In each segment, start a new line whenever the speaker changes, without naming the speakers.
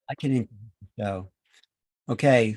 I can go. Okay.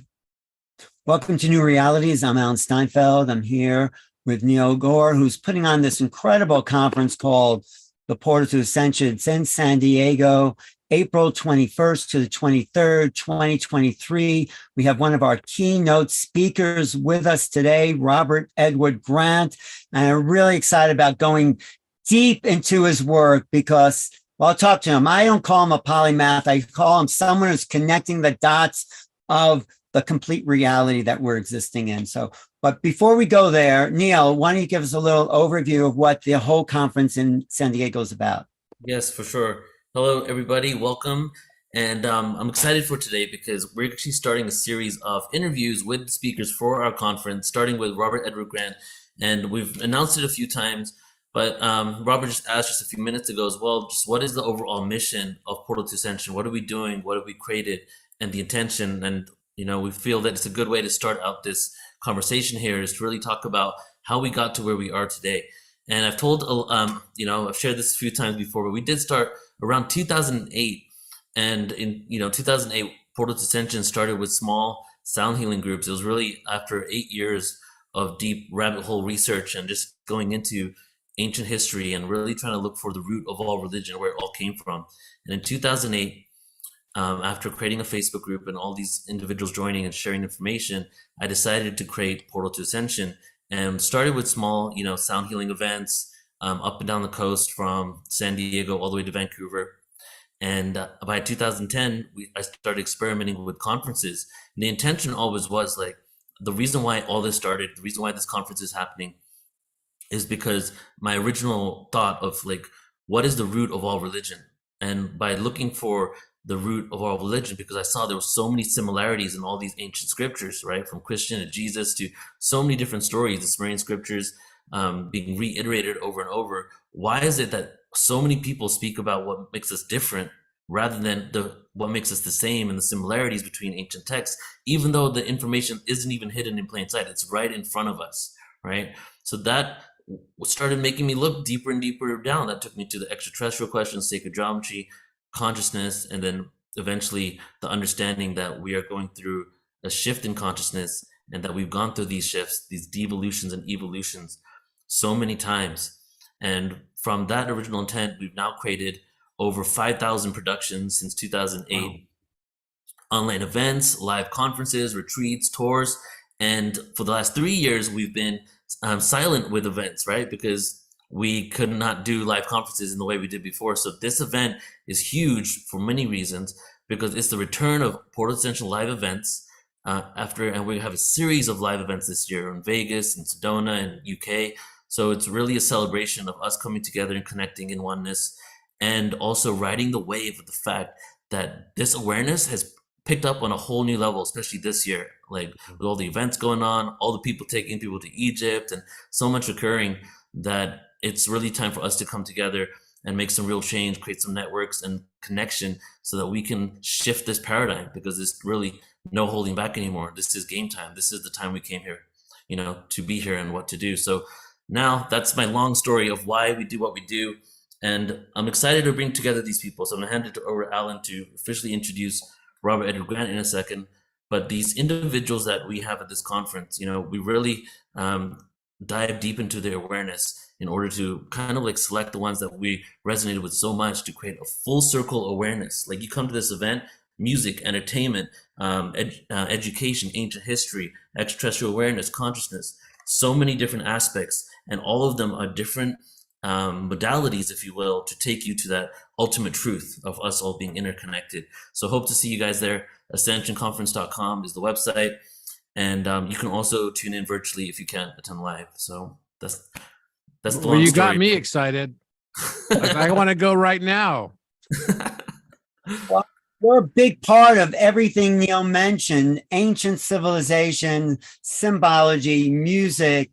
Welcome to New Realities. I'm Alan Steinfeld. I'm here with Neil Gore, who's putting on this incredible conference called the PortalToAscension. It's in San Diego, April 21st to the 23rd, 2023. We have one of our keynote speakers with us today, Robert Edward Grant. And I'm really excited about going deep into his work because, well, I'll talk to him. I don't call him a polymath. I call him someone who's connecting the dots of the complete reality that we're existing in. So, but before we go there, Neil, why don't you give us a little overview of what the whole conference in San Diego is about?
Yes, for sure. Hello, everybody. Welcome. And I'm excited for today because we're actually starting a series of interviews with speakers for our conference, starting with Robert Edward Grant. And we've announced it a few times, but Robert just asked just a few minutes ago as well, just what is the overall mission of PortalToAscension? What are we doing? What have we created? And the intention. And, we feel that it's a good way to start out this conversation here is to really talk about how we got to where we are today. And I've told, I've shared this a few times before, but we did start around 2008. And in, 2008, PortalToAscension started with small sound healing groups. It was really after 8 years of deep rabbit hole research and just going into ancient history and really trying to look for the root of all religion, where it all came from. And in 2008, after creating a Facebook group and all these individuals joining and sharing information, I decided to create PortalToAscension and started with small, sound healing events up and down the coast from San Diego all the way to Vancouver. And by 2010, I started experimenting with conferences. And the intention always was like, the reason why all this started, the reason why this conference is happening is because my original thought of like, what is the root of all religion? And by looking for the root of all religion, because I saw there were so many similarities in all these ancient scriptures, right? From Christian to Jesus to so many different stories, the Sumerian scriptures being reiterated over and over. Why is it that so many people speak about what makes us different rather than what makes us the same and the similarities between ancient texts, even though the information isn't even hidden in plain sight? It's right in front of us, right? So that started making me look deeper and deeper down. That took me to the extraterrestrial questions, sacred geometry, consciousness, and then eventually the understanding that we are going through a shift in consciousness and that we've gone through these shifts, these devolutions and evolutions so many times. And from that original intent, we've now created over 5,000 productions since 2008, wow. Online events, live conferences, retreats, tours. And for the last 3 years, we've been silent with events, right? Because we could not do live conferences in the way we did before. So this event is huge for many reasons, because it's the return of PortalToAscension live events and we have a series of live events this year in Vegas and Sedona and UK. So it's really a celebration of us coming together and connecting in oneness, and also riding the wave of the fact that this awareness has picked up on a whole new level, especially this year, like with all the events going on, all the people taking people to Egypt and so much occurring, that it's really time for us to come together and make some real change, create some networks and connection so that we can shift this paradigm, because there's really no holding back anymore. This is game time. This is the time we came here, to be here and what to do. So now that's my long story of why we do what we do. And I'm excited to bring together these people. So I'm gonna hand it over to Alan to officially introduce Robert Edward Grant in a second. But these individuals that we have at this conference, we really dive deep into their awareness in order to kind of like select the ones that we resonated with so much to create a full circle awareness. Like you come to this event, music, entertainment, education, ancient history, extraterrestrial awareness, consciousness, so many different aspects, and all of them are different modalities, if you will, to take you to that ultimate truth of us all being interconnected. So hope to see you guys there. Ascensionconference.com is the website. And you can also tune in virtually if you can't attend live. So that's the
well, you
story.
got me excited. I want to go right now.
Well, we're a big part of everything Neil mentioned: ancient civilization, symbology, music,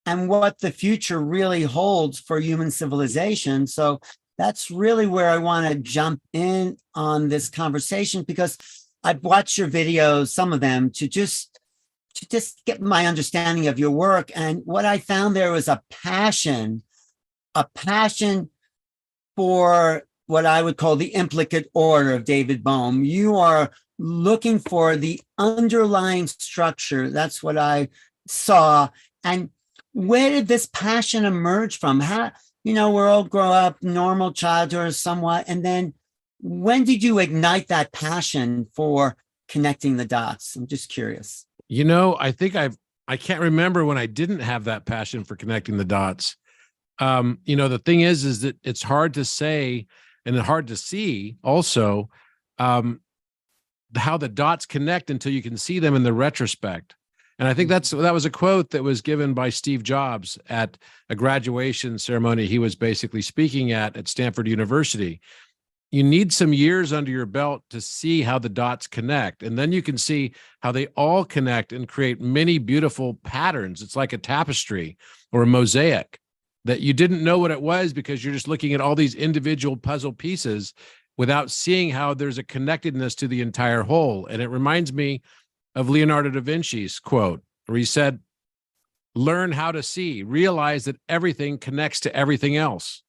and what the future really holds for human civilization. So that's really where I want to jump in on this conversation, because I've watched your videos, some of them, to just get my understanding of your work. And what I found there was a passion for what I would call the implicate order of David Bohm. You are looking for the underlying structure. That's what I saw. And where did this passion emerge from? How, we all grow up normal childhood somewhat. And then when did you ignite that passion for connecting the dots? I'm just curious.
I think I can't remember when I didn't have that passion for connecting the dots. The thing is that it's hard to say and hard to see also how the dots connect until you can see them in the retrospect. And I think that was a quote that was given by Steve Jobs at a graduation ceremony he was basically speaking at Stanford University. You need some years under your belt to see how the dots connect. And then you can see how they all connect and create many beautiful patterns. It's like a tapestry or a mosaic that you didn't know what it was because you're just looking at all these individual puzzle pieces without seeing how there's a connectedness to the entire whole. And it reminds me of Leonardo da Vinci's quote, where he said, learn how to see, realize that everything connects to everything else.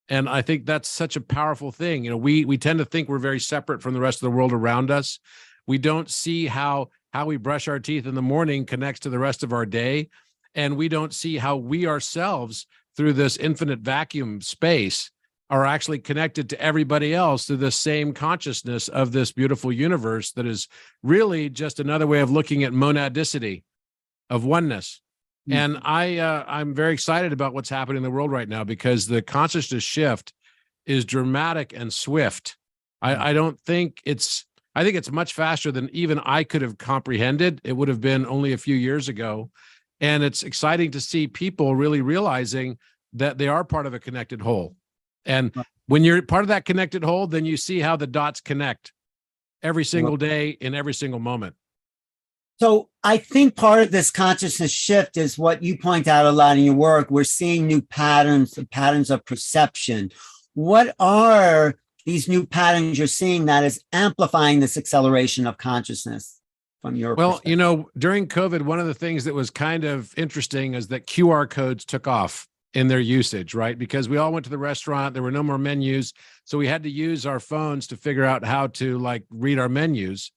And I think that's such a powerful thing. We tend to think we're very separate from the rest of the world around us. We don't see how we brush our teeth in the morning connects to the rest of our day. And we don't see how we ourselves, through this infinite vacuum space, are actually connected to everybody else through the same consciousness of this beautiful universe that is really just another way of looking at monadicity, of oneness. And I'm very excited about what's happening in the world right now because the consciousness shift is dramatic and swift. I think it's much faster than even I could have comprehended. It would have been only a few years ago. And it's exciting to see people really realizing that they are part of a connected whole. And when you're part of that connected whole, then you see how the dots connect every single day in every single moment.
So I think part of this consciousness shift is what you point out a lot in your work. We're seeing new patterns, the patterns of perception. What are these new patterns you're seeing that is amplifying this acceleration of consciousness from your perspective?
During COVID, one of the things that was kind of interesting is that QR codes took off in their usage, right? Because we all went to the restaurant, there were no more menus. So we had to use our phones to figure out how to read our menus.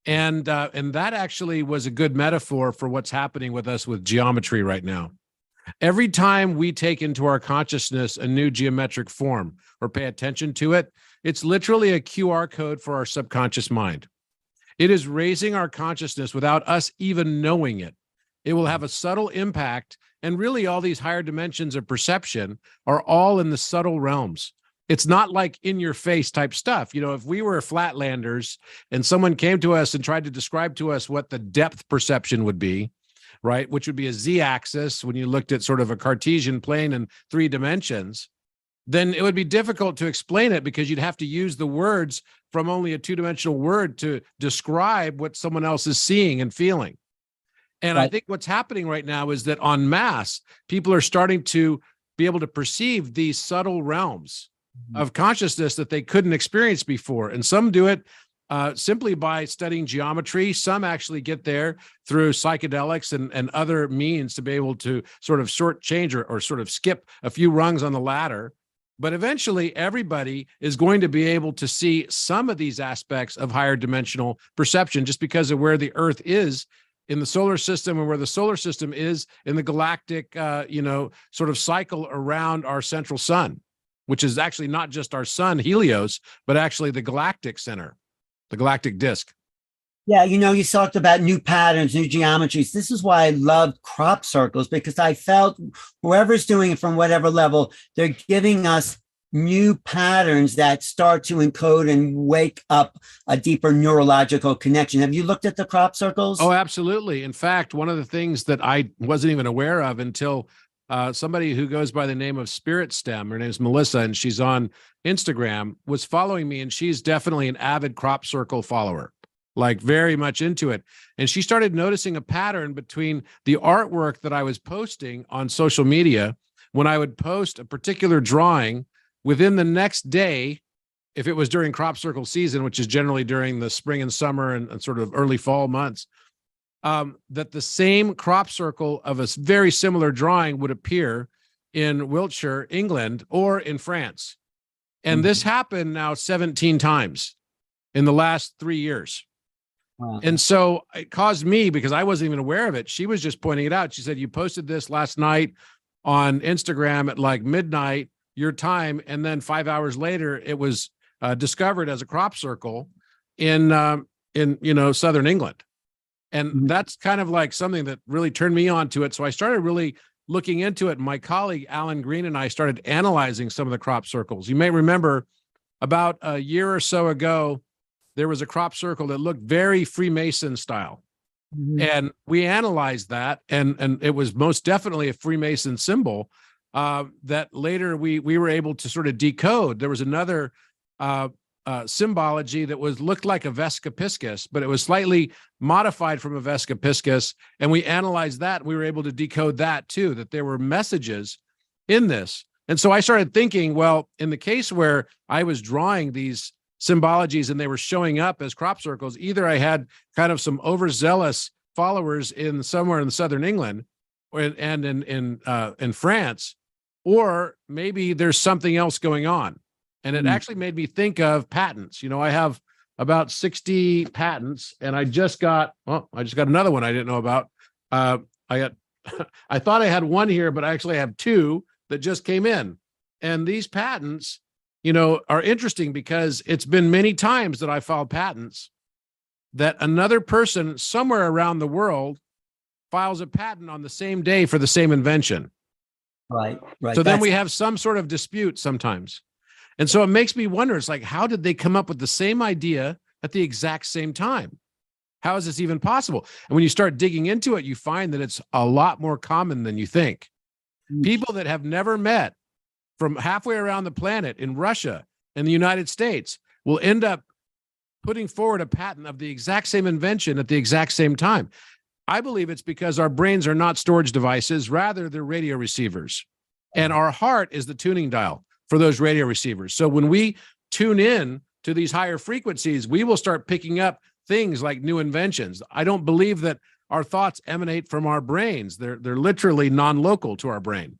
And that actually was a good metaphor for what's happening with us with geometry right now. Every time we take into our consciousness a new geometric form or pay attention to it, it's literally a QR code for our subconscious mind. It is raising our consciousness without us even knowing it. It will have a subtle impact. And really, all these higher dimensions of perception are all in the subtle realms. It's not like in your face type stuff. If we were flatlanders and someone came to us and tried to describe to us what the depth perception would be, right, which would be a z-axis when you looked at sort of a Cartesian plane in 3 dimensions, then it would be difficult to explain it because you'd have to use the words from only a 2-dimensional word to describe what someone else is seeing and feeling. And I think what's happening right now is that en masse, people are starting to be able to perceive these subtle realms of consciousness that they couldn't experience before. And some do it simply by studying geometry. Some actually get there through psychedelics and other means to be able to sort of shortchange or sort of skip a few rungs on the ladder. But eventually, everybody is going to be able to see some of these aspects of higher dimensional perception just because of where the Earth is in the solar system and where the solar system is in the galactic, sort of cycle around our central sun, which is actually not just our sun, Helios, but actually the galactic center, the galactic disk.
Yeah, you talked about new patterns, new geometries. This is why I loved crop circles, because I felt whoever's doing it from whatever level, they're giving us new patterns that start to encode and wake up a deeper neurological connection. Have you looked at the crop circles?
Oh, absolutely. In fact, one of the things that I wasn't even aware of until somebody who goes by the name of Spirit Stem, her name is Melissa, and she's on Instagram, was following me, and she's definitely an avid crop circle follower, very much into it. And she started noticing a pattern between the artwork that I was posting on social media. When I would post a particular drawing, within the next day, if it was during crop circle season, which is generally during the spring and summer and sort of early fall months, that the same crop circle of a very similar drawing would appear in Wiltshire, England, or in France. And this happened now 17 times in the last 3 years.
Wow.
And so it caused me, because I wasn't even aware of it. She was just pointing it out. She said, you posted this last night on Instagram at like midnight, your time. And then 5 hours later, it was discovered as a crop circle in Southern England. And that's kind of like something that really turned me on to it. So I started really looking into it. My colleague, Alan Green, and I started analyzing some of the crop circles. You may remember about a year or so ago, there was a crop circle that looked very Freemason style. And we analyzed that, and it was most definitely a Freemason symbol that later we were able to sort of decode. There was another symbology that looked like a Vesca Piscis, but it was slightly modified from a Vesca Piscis, and we analyzed that. We were able to decode that too, that there were messages in this. And so I started thinking, well, in the case where I was drawing these symbologies and they were showing up as crop circles, either I had kind of some overzealous followers in somewhere in southern England and in France, or maybe there's something else going on. And it actually made me think of patents. I have about 60 patents, and I just got another one I didn't know about. I thought I had one here, but I actually have two that just came in. And these patents, are interesting because it's been many times that I filed patents that another person somewhere around the world files a patent on the same day for the same invention.
Right.
So then we have some sort of dispute sometimes. And so it makes me wonder, it's like, how did they come up with the same idea at the exact same time? How is this even possible? And when you start digging into it, you find that it's a lot more common than you think. People that have never met from halfway around the planet in Russia and the United States will end up putting forward a patent of the exact same invention at the exact same time. I believe it's because our brains are not storage devices, rather they're radio receivers. And our heart is the tuning dial for those radio receivers. So when we tune in to these higher frequencies, we will start picking up things like new inventions. I don't believe that our thoughts emanate from our brains. They're literally non-local to our brain.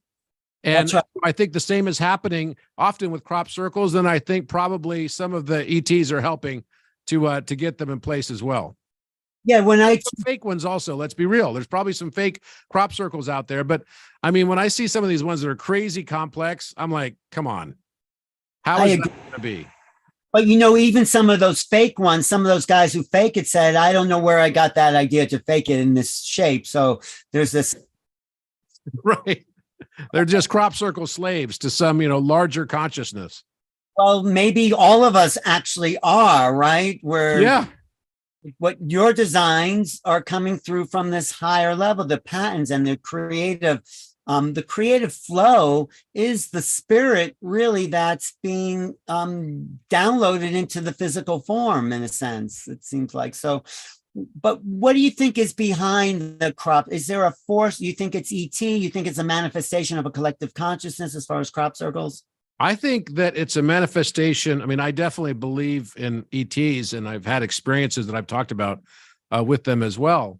And
Right.
I think the same is happening often with crop circles. And I think probably some of the ETs are helping to get them in place as well.
Yeah,
Some fake ones also, let's be real. There's probably some fake crop circles out there. But I mean, when I see some of these ones that are crazy complex, I'm like, come on. How is that going to be?
But even some of those fake ones, some of those guys who fake it said, I don't know where I got that idea to fake it in this shape. So there's this.
Right. They're just crop circle slaves to some, larger consciousness.
Well, maybe all of us actually are, right? What your designs are coming through from this higher level, the patterns and the creative flow is the spirit really that's being downloaded into the physical form in a sense, it seems like. So, but what do you think is behind the crop? Is there a force? You think it's ET? You think it's a manifestation of a collective consciousness as far as crop circles?
I think that it's a manifestation. I mean, I definitely believe in ETs, and I've had experiences that I've talked about with them as well.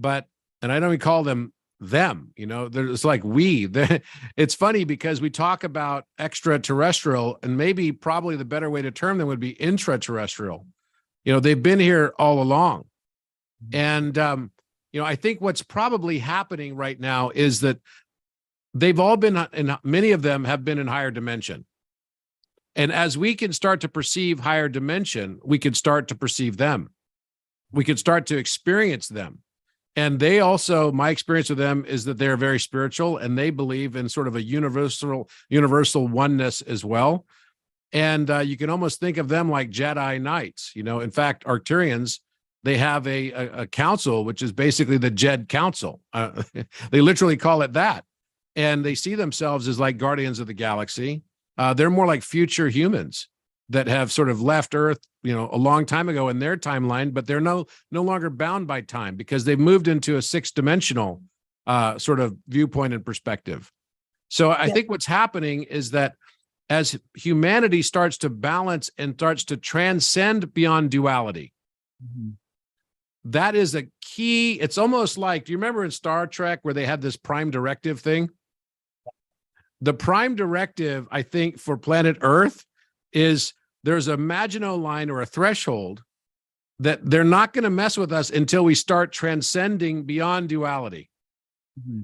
And I don't even call them, it's like it's funny because we talk about extraterrestrial, and maybe probably the better way to term them would be intraterrestrial. They've been here all along. And, I think what's probably happening right now is that they've all been, and many of them have been in higher dimension. And as we can start to perceive higher dimension, we can start to perceive them. We can start to experience them. And they also, my experience with them is that they're very spiritual, and they believe in sort of a universal oneness as well. And you can almost think of them like Jedi Knights. In fact, Arcturians, they have a council, which is basically the Jed Council. They literally call it that. And they see themselves as like guardians of the galaxy. They're more like future humans that have sort of left Earth, a long time ago in their timeline, but they're no longer bound by time because they've moved into a six-dimensional sort of viewpoint and perspective. So I think what's happening is that as humanity starts to balance and starts to transcend beyond duality, that is a key. It's almost like, do you remember in Star Trek where they had this prime directive thing? The prime directive, I think, for planet Earth is there's a Maginot line or a threshold that they're not going to mess with us until we start transcending beyond duality.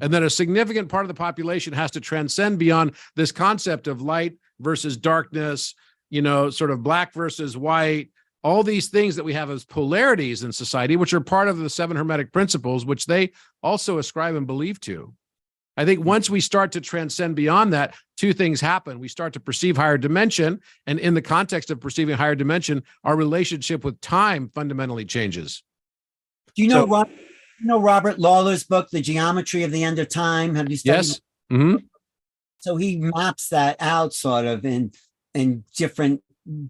And then a significant part of the population has to transcend beyond this concept of light versus darkness, sort of black versus white, all these things that we have as polarities in society, which are part of the 7 Hermetic principles, which they also ascribe and believe to. I think once we start to transcend beyond that, 2 things happen. We start to perceive higher dimension. And in the context of perceiving higher dimension, our relationship with time fundamentally changes.
Do you know Robert Lawler's book, The Geometry of the End of Time? Have you studied?
Yes. Mm-hmm.
So he maps that out sort of in different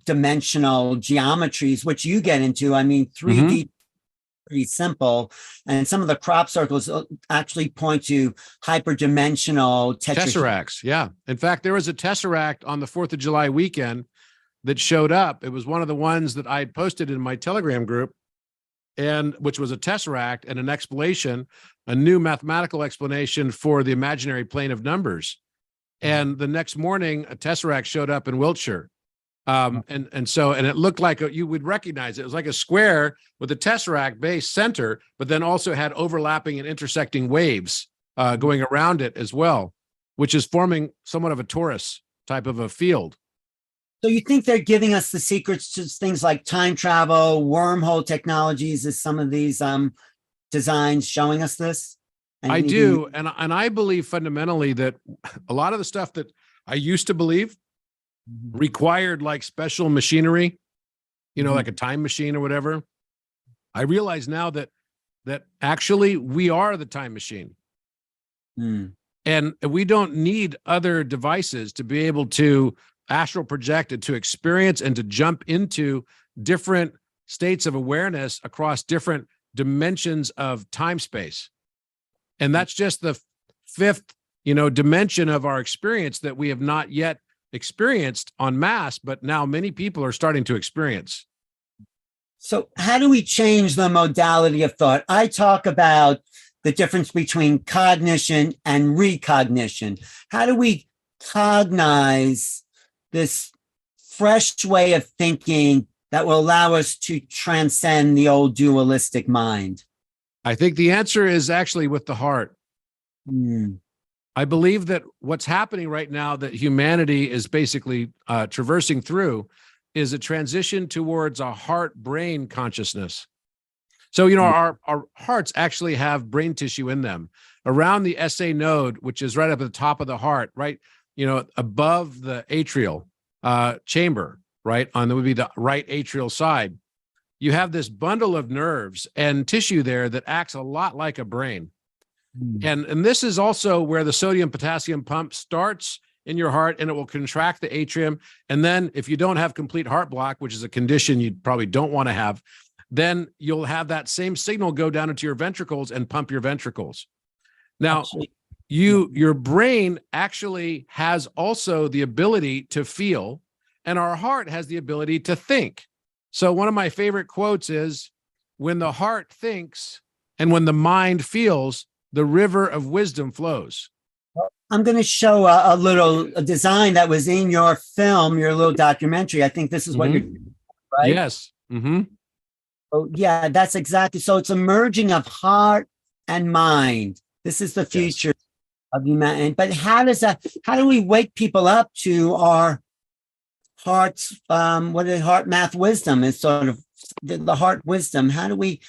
dimensional geometries, which you get into. I mean, 3D, pretty simple. And some of the crop circles actually point to hyperdimensional
tesseracts. Yeah. In fact, there was a tesseract on the 4th of July weekend that showed up. It was one of the ones that I posted in my Telegram group, and which was a tesseract and an explanation, a new mathematical explanation for the imaginary plane of numbers. And the next morning, a tesseract showed up in Wiltshire. And it looked like you would recognize it. It was like a square with a tesseract base center, but then also had overlapping and intersecting waves going around it as well, which is forming somewhat of a torus type of a field.
So you think they're giving us the secrets to things like time travel, wormhole technologies? Is some of these designs showing us this?
I do, and I believe fundamentally that a lot of the stuff that I used to believe required like special machinery, like a time machine or whatever. I realize now that actually we are the time machine. And we don't need other devices to be able to astral project and to experience and to jump into different states of awareness across different dimensions of time space. And that's just the 5th, dimension of our experience that we have not yet experienced en masse, but now many people are starting to experience.
So how do we change the modality of thought? I talk about the difference between cognition and recognition. How do we cognize this fresh way of thinking that will allow us to transcend the old dualistic mind?
I think the answer is actually with the heart. I believe that what's happening right now that humanity is basically traversing through is a transition towards a heart-brain consciousness. So, our hearts actually have brain tissue in them around the SA node, which is right up at the top of the heart, right, above the atrial chamber, right, on that would be the right atrial side. You have this bundle of nerves and tissue there that acts a lot like a brain. And this is also where the sodium potassium pump starts in your heart, and it will contract the atrium. And then if you don't have complete heart block, which is a condition you probably don't want to have, then you'll have that same signal go down into your ventricles and pump your ventricles. Now, your brain actually has also the ability to feel, and our heart has the ability to think. So one of my favorite quotes is, when the heart thinks and when the mind feels, the river of wisdom flows.
I'm going to show a design that was in your film, your little documentary. I think this is what you're doing, right?
Yes.
Oh, yeah, that's exactly. So it's a merging of heart and mind. This is the future of humanity. But how do we wake people up to our heart's, heart math wisdom is sort of the heart wisdom. How do we,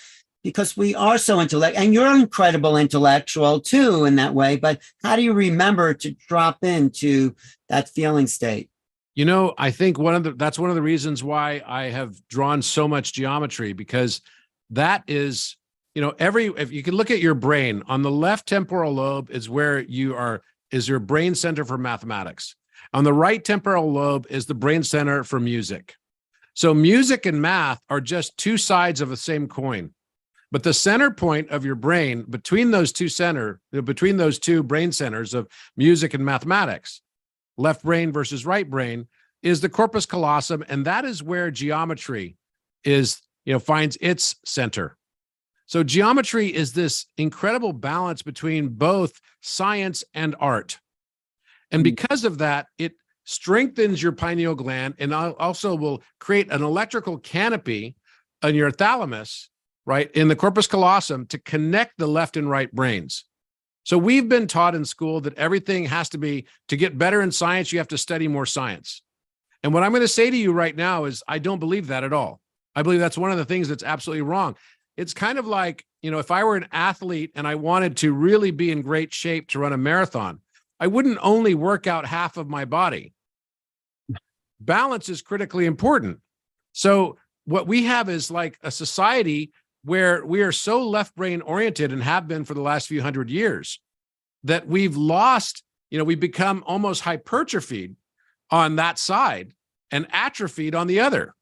because we are so intellectual, and you're an incredible intellectual too in that way, but how do you remember to drop into that feeling state?
I think that's one of the reasons why I have drawn so much geometry, because that is, if you can look at your brain, on the left temporal lobe is where is your brain center for mathematics. On the right temporal lobe is the brain center for music. So music and math are just 2 sides of the same coin. But the center point of your brain, between those two brain centers of music and mathematics, left brain versus right brain, is the corpus callosum, and that is where geometry finds its center. So geometry is this incredible balance between both science and art. And because of that, it strengthens your pineal gland, and also will create an electrical canopy on your thalamus, right, in the corpus callosum to connect the left and right brains. So we've been taught in school that everything has to be, to get better in science, you have to study more science. And what I'm going to say to you right now is I don't believe that at all. I believe that's one of the things that's absolutely wrong. It's kind of like, if I were an athlete and I wanted to really be in great shape to run a marathon, I wouldn't only work out half of my body. Balance is critically important. So what we have is like a society where we are so left brain oriented and have been for the last few hundred years that we've lost, we've become almost hypertrophied on that side and atrophied on the other.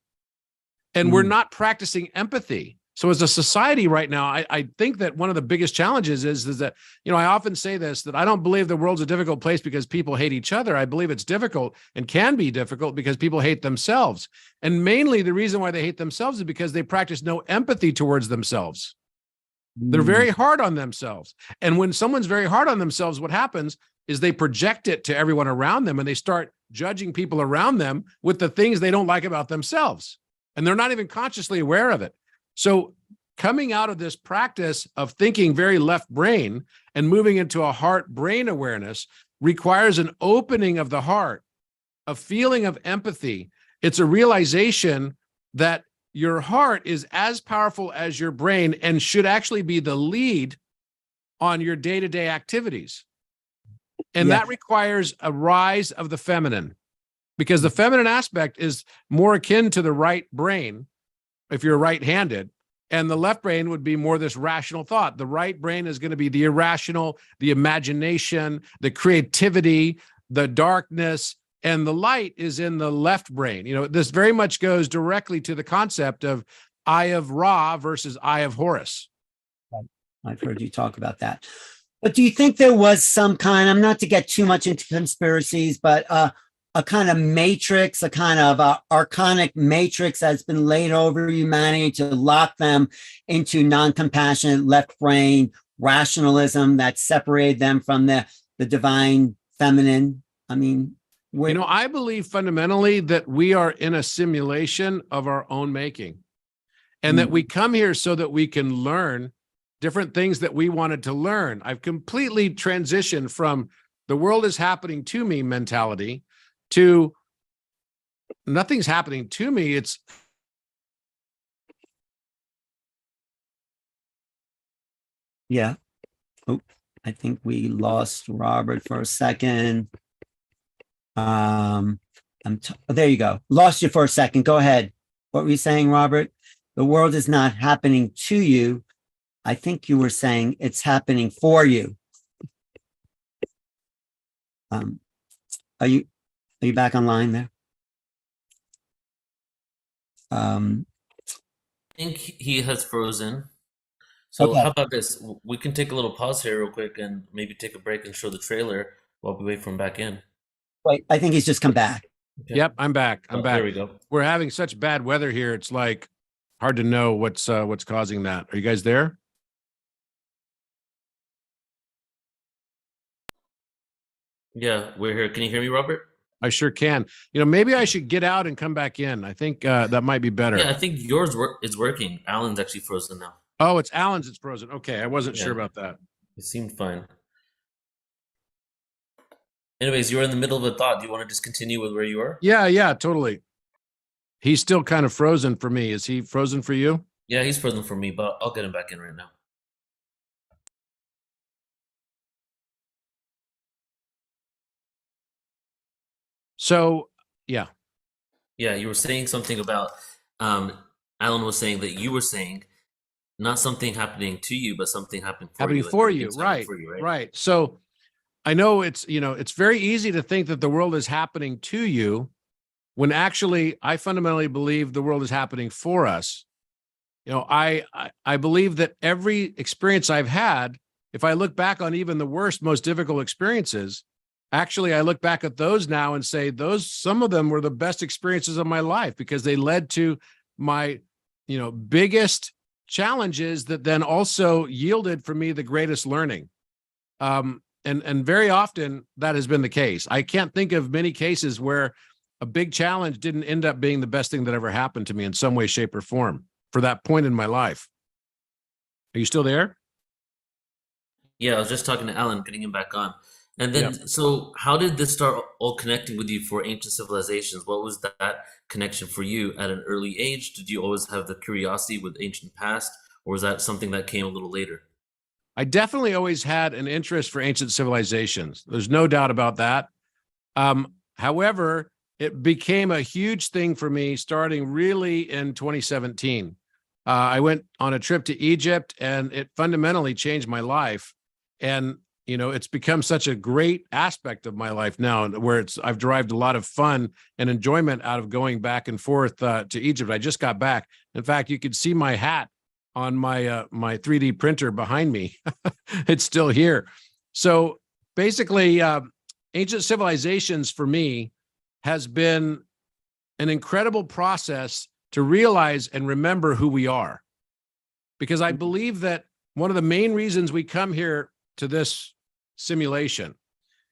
And we're not practicing empathy. So as a society right now, I think that one of the biggest challenges is that, I often say this, that I don't believe the world's a difficult place because people hate each other. I believe it's difficult and can be difficult because people hate themselves. And mainly the reason why they hate themselves is because they practice no empathy towards themselves. They're very hard on themselves. And when someone's very hard on themselves, what happens is they project it to everyone around them and they start judging people around them with the things they don't like about themselves. And they're not even consciously aware of it. So coming out of this practice of thinking very left brain and moving into a heart brain awareness requires an opening of the heart, a feeling of empathy. It's a realization that your heart is as powerful as your brain and should actually be the lead on your day-to-day activities. And that requires a rise of the feminine, because the feminine aspect is more akin to the right brain if you're right-handed, and the left brain would be more this rational thought. The right brain is going to be the irrational, the imagination, the creativity, the darkness, and the light is in the left brain. This very much goes directly to the concept of Eye of Ra versus Eye of Horus.
I've heard you talk about that. But do you think there was some kind, I'm not to get too much into conspiracies, but a kind of matrix, a kind of archonic matrix that's been laid over humanity to lock them into non-compassionate left brain rationalism that separated them from the divine feminine? I mean,
I believe fundamentally that we are in a simulation of our own making, and that we come here so that we can learn different things that we wanted to learn. I've completely transitioned from the world is happening to me mentality to nothing's happening to me. It's
Oh, I think we lost Robert for a second. There you go. Lost you for a second. Go ahead. What were you saying, Robert? The world is not happening to you. I think you were saying it's happening for you. Are you back online there?
I think he has frozen. So how about this? We can take a little pause here real quick and maybe take a break and show the trailer while we wait for him back in.
Wait, I think he's just come back.
Okay. Yep, I'm back. I'm back.
There we go.
We're having such bad weather here. It's like hard to know what's causing that. Are you guys there?
Yeah, we're here. Can you hear me, Robert?
I sure can. Maybe I should get out and come back in. I think that might be better.
Yeah, I think yours is working. Alan's actually frozen now.
Oh, it's Alan's. It's frozen. Okay, I wasn't sure about that.
It seemed fine. Anyways, you were in the middle of a thought. Do you want to just continue with where you are?
Yeah, totally. He's still kind of frozen for me. Is he frozen for you?
Yeah, he's frozen for me, but I'll get him back in right now.
So, yeah.
Yeah, you were saying something about, Alan was saying that you were saying not something happening to you, but something happening for you.
Right. Right. So I know it's very easy to think that the world is happening to you when actually I fundamentally believe the world is happening for us. I believe that every experience I've had, if I look back on even the worst, most difficult experiences, actually, I look back at those now and say some of them were the best experiences of my life because they led to my, biggest challenges that then also yielded for me the greatest learning. and very often that has been the case. I can't think of many cases where a big challenge didn't end up being the best thing that ever happened to me in some way, shape, or form for that point in my life. Are you still there?
Yeah, I was just talking to Alan, getting him back on. And then,
Yeah.
so how did this start all connecting with you for ancient civilizations? What was that connection for you at an early age? Did you always have the curiosity with ancient past, or was that something that came a little later?
I definitely always had an interest for ancient civilizations. There's no doubt about that. However, it became a huge thing for me starting really in 2017. I went on a trip to Egypt, and it fundamentally changed my life. And it's become such a great aspect of my life now, where I've derived a lot of fun and enjoyment out of going back and forth to Egypt. I just got back. In fact, you could see my hat on my 3D printer behind me. It's still here. So basically, ancient civilizations for me has been an incredible process to realize and remember who we are. Because I believe that one of the main reasons we come here to this simulation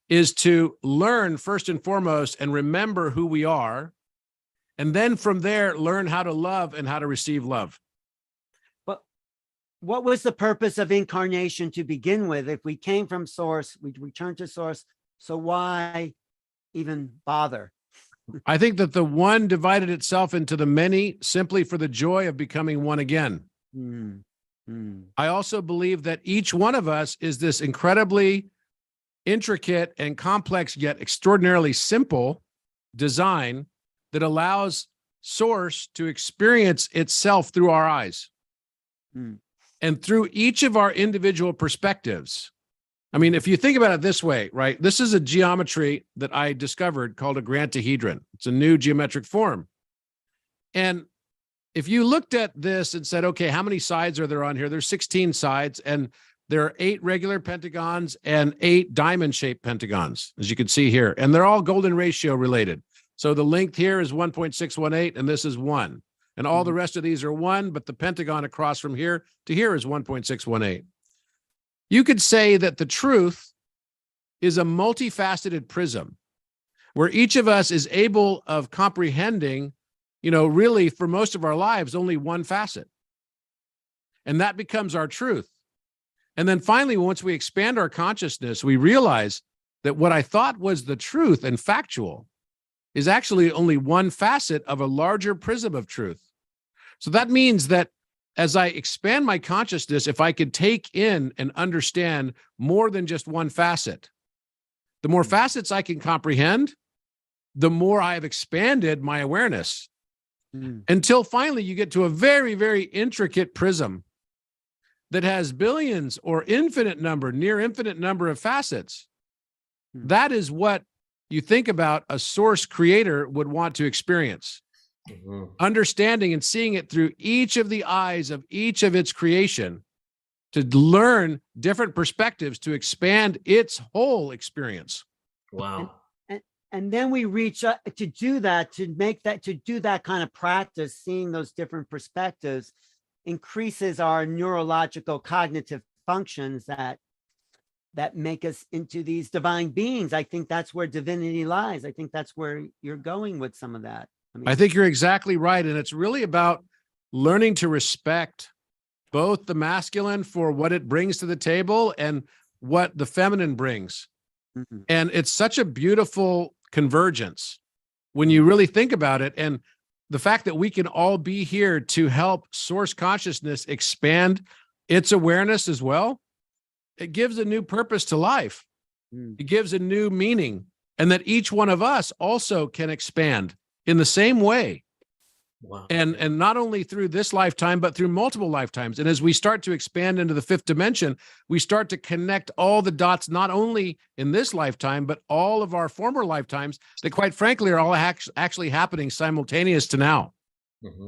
is to learn first and foremost and remember who we are. And then from there, learn how to love and how to receive love.
But what was the purpose of incarnation to begin with? If we came from source, we return to source. So why even bother?
I think that the one divided itself into the many simply for the joy of becoming one again. I also believe that each one of us is this incredibly intricate and complex, yet extraordinarily simple design that allows source to experience itself through our eyes and through each of our individual perspectives. I mean, if you think about it this way, right? This is a geometry that I discovered called a grantahedron. It's a new geometric form. And if you looked at this and said, okay, how many sides are there on here? There's 16 sides, and there are 8 regular pentagons and 8 diamond-shaped pentagons, as you can see here. And they're all golden ratio related. So the length here is 1.618, and this is 1. And all the rest of these are 1, but the pentagon across from here to here is 1.618. You could say that the truth is a multifaceted prism where each of us is able of comprehending, really for most of our lives, only one facet. And that becomes our truth. And then finally, once we expand our consciousness, we realize that what I thought was the truth and factual is actually only one facet of a larger prism of truth. So that means that as I expand my consciousness, if I could take in and understand more than just one facet, the more facets I can comprehend, the more I have expanded my awareness until finally you get to a very, very intricate prism that has billions or near infinite number of facets. That is what you think about a source creator would want to experience. Understanding and seeing it through each of the eyes of each of its creation to learn different perspectives to expand its whole experience.
Wow.
And then we reach to do that, to do that kind of practice, seeing those different perspectives increases our neurological cognitive functions that make us into these divine beings. I think that's where divinity lies. I think that's where you're going with some of that.
I think you're exactly right. And it's really about learning to respect both the masculine for what it brings to the table and what the feminine brings. And it's such a beautiful convergence when you really think about it. And the fact that we can all be here to help source consciousness expand its awareness as well, it gives a new purpose to life. It gives a new meaning, and that each one of us also can expand in the same way.
Wow.
And not only through this lifetime, but through multiple lifetimes. And as we start to expand into the 5th dimension, we start to connect all the dots, not only in this lifetime, but all of our former lifetimes that quite frankly are all actually happening simultaneous to now.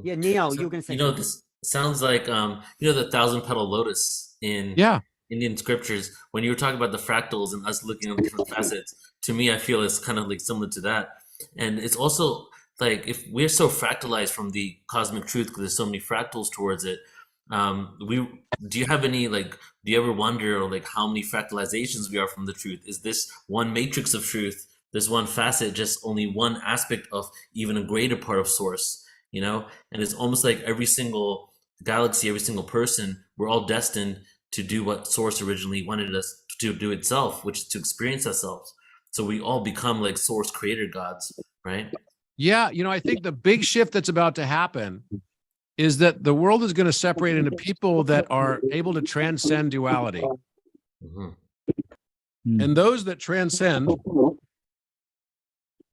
Yeah, Neil, you were going to say,
this sounds like, the 1,000-petal lotus in Indian scriptures. When you were talking about the fractals and us looking at different facets, to me, I feel it's kind of like similar to that. And it's also like, if we're so fractalized from the cosmic truth, because there's so many fractals towards it, We do you have any like do you ever wonder like how many fractalizations we are from the truth? Is this one matrix of truth, this one facet, just only one aspect of even a greater part of source, you know? And it's almost like every single galaxy, every single person, we're all destined to do what source originally wanted us to do itself, which is to experience ourselves. So we all become like source creator gods, right?
Yeah, I think the big shift that's about to happen is that the world is going to separate into people that are able to transcend duality.
Hmm.
And those that transcend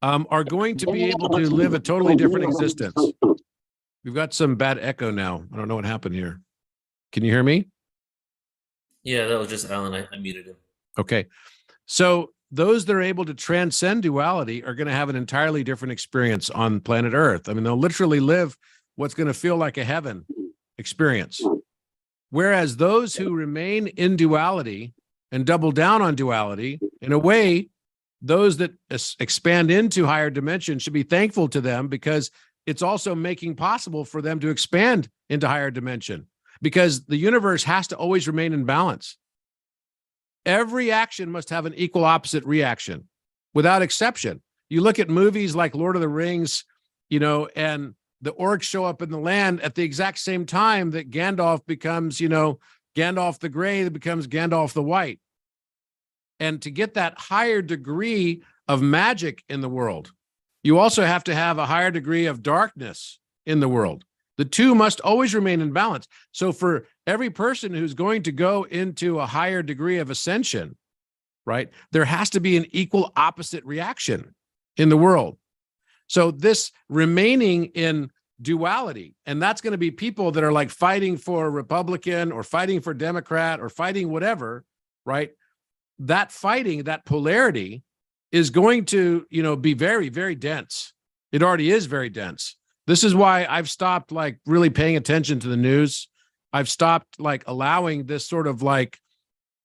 are going to be able to live a totally different existence. We've got some bad echo now. I don't know what happened here. Can you hear me?
Yeah, that was just Alan. I muted him.
Okay. So those that are able to transcend duality are going to have an entirely different experience on planet Earth. I mean, they'll literally live what's going to feel like a heaven experience. Whereas those who remain in duality and double down on duality, in a way, those that expand into higher dimensions should be thankful to them, because it's also making possible for them to expand into higher dimension, because the universe has to always remain in balance. Every action must have an equal opposite reaction without exception. You look at movies like Lord of the Rings, and the orcs show up in the land at the exact same time that Gandalf becomes, Gandalf the Gray, that becomes Gandalf the White. And to get that higher degree of magic in the world, you also have to have a higher degree of darkness in the world. The two must always remain in balance. So for every person who's going to go into a higher degree of ascension, right, there has to be an equal opposite reaction in the world. So this remaining in duality, and that's going to be people that are like fighting for Republican or fighting for Democrat or fighting whatever, right? That fighting, that polarity is going to, be very, very dense. It already is very dense. This is why I've stopped like really paying attention to the news. I've stopped like allowing this sort of like,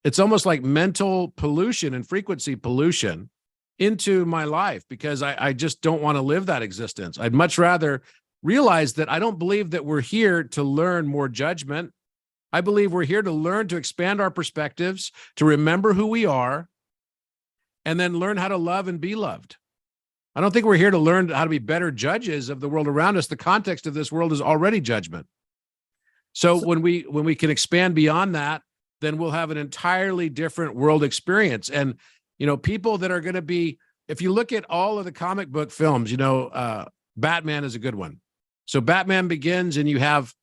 it's almost like mental pollution and frequency pollution into my life, because I just don't want to live that existence. I'd much rather realize that I don't believe that we're here to learn more judgment. I believe we're here to learn to expand our perspectives, to remember who we are, and then learn how to love and be loved. I don't think we're here to learn how to be better judges of the world around us. The context of this world is already judgment. So when we can expand beyond that, then we'll have an entirely different world experience. And, people that are going to be, if you look at all of the comic book films, Batman is a good one. So Batman Begins, and you have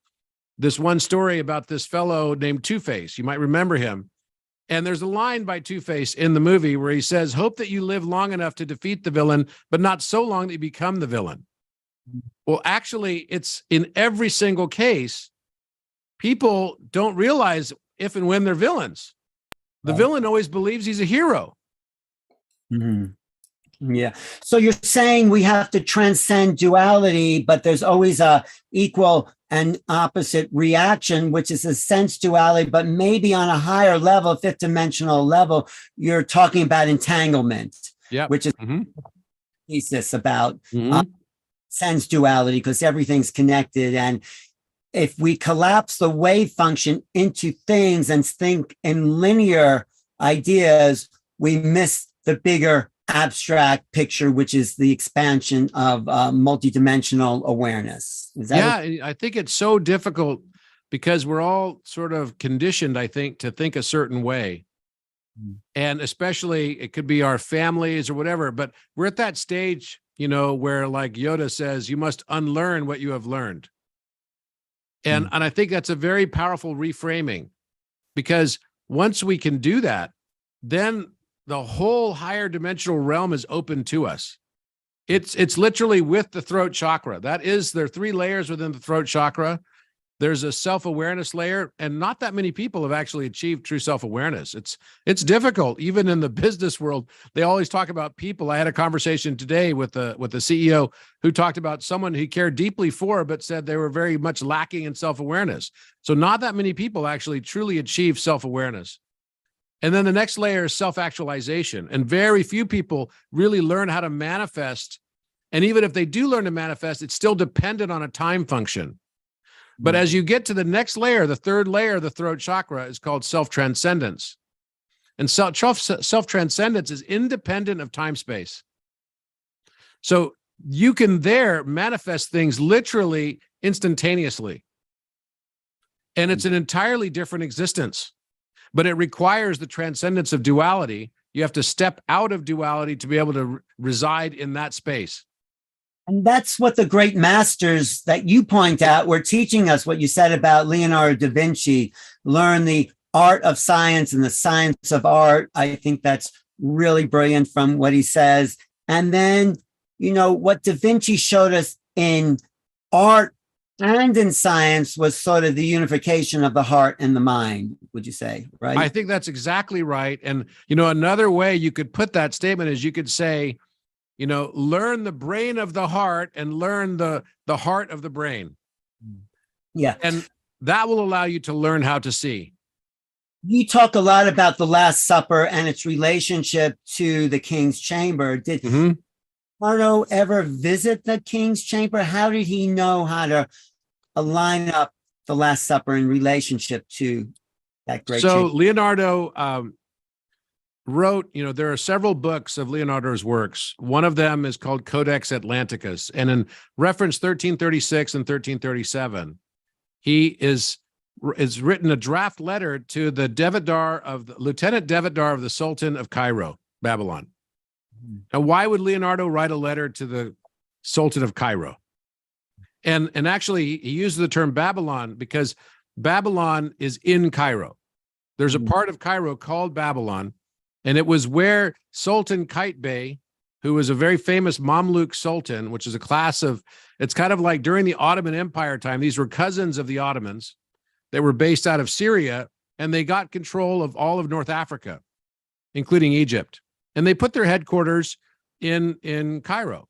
this one story about this fellow named Two-Face. You might remember him. And there's a line by Two-Face in the movie where he says, "Hope that you live long enough to defeat the villain, but not so long that you become the villain." Well, actually, it's in every single case, people don't realize if and when they're villains. The villain always believes he's a hero.
Mm-hmm. Yeah. So you're saying we have to transcend duality, but there's always a equal and opposite reaction, which is a sense duality, but maybe on a higher level, fifth dimensional level, you're talking about entanglement, which is thesis about sense duality, because everything's connected. And if we collapse the wave function into things and think in linear ideas, we miss the bigger abstract picture, which is the expansion of multidimensional awareness. Is that
I think it's so difficult because we're all sort of conditioned, I think, to think a certain way. And especially it could be our families or whatever, but we're at that stage, where like Yoda says, you must unlearn what you have learned. And I think that's a very powerful reframing, because once we can do that, then the whole higher dimensional realm is open to us. It's literally with the throat chakra. There are 3 layers within the throat chakra. There's a self-awareness layer, and not that many people have actually achieved true self-awareness. It's difficult. Even in the business world, they always talk about people. I had a conversation today with the CEO who talked about someone he cared deeply for, but said they were very much lacking in self-awareness. So not that many people actually truly achieve self-awareness. And then the next layer is self-actualization. And very few people really learn how to manifest. And even if they do learn to manifest, it's still dependent on a time function. But as you get to the next layer, the third layer of the throat chakra is called self-transcendence. And self-transcendence is independent of time-space. So you can there manifest things literally instantaneously. And it's an entirely different existence. But it requires the transcendence of duality. You have to step out of duality to be able to reside in that space.
And that's what the great masters that you point out were teaching us, what you said about Leonardo da Vinci, learn the art of science and the science of art. I think that's really brilliant from what he says. And then, what da Vinci showed us in art and in science was sort of the unification of the heart and the mind, would you say, right?
I think that's exactly right. And, another way you could put that statement is you could say, learn the brain of the heart and learn the heart of the brain.
Yeah.
And that will allow you to learn how to see.
You talk a lot about the Last Supper and its relationship to the King's Chamber. Did Leonardo ever visit the King's Chamber? How did he know how to align up the Last Supper in relationship to that great chamber?
Leonardo wrote, there are several books of Leonardo's works. One of them is called Codex Atlanticus. And in reference 1336 and 1337, he is written a draft letter to the Lieutenant Devatdar of the Sultan of Cairo, Babylon. Now, why would Leonardo write a letter to the Sultan of Cairo? And actually, he uses the term Babylon because Babylon is in Cairo. There's a part of Cairo called Babylon, and it was where Sultan Qaitbay, who was a very famous Mamluk sultan, which is a class of, it's kind of like during the Ottoman Empire time, these were cousins of the Ottomans. They were based out of Syria, and they got control of all of North Africa, including Egypt. And they put their headquarters in Cairo.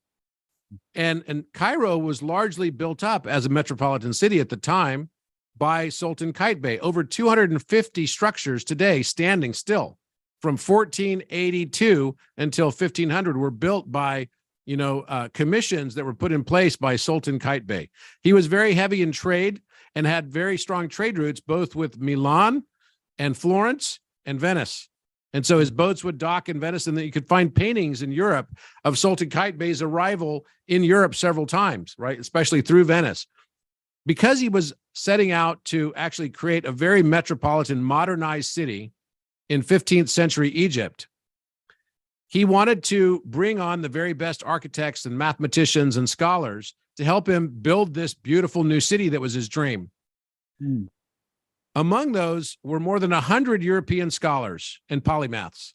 And Cairo was largely built up as a metropolitan city at the time by Sultan Qaitbay. Over 250 structures today standing still from 1482 until 1500 were built by, commissions that were put in place by Sultan Qaitbay. He was very heavy in trade and had very strong trade routes, both with Milan and Florence and Venice. And so his boats would dock in Venice, and then you could find paintings in Europe of Sultan Qaitbay's arrival in Europe several times, right? Especially through Venice. Because he was setting out to actually create a very metropolitan, modernized city in 15th century Egypt, he wanted to bring on the very best architects and mathematicians and scholars to help him build this beautiful new city that was his dream. Among those were more than 100 European scholars and polymaths.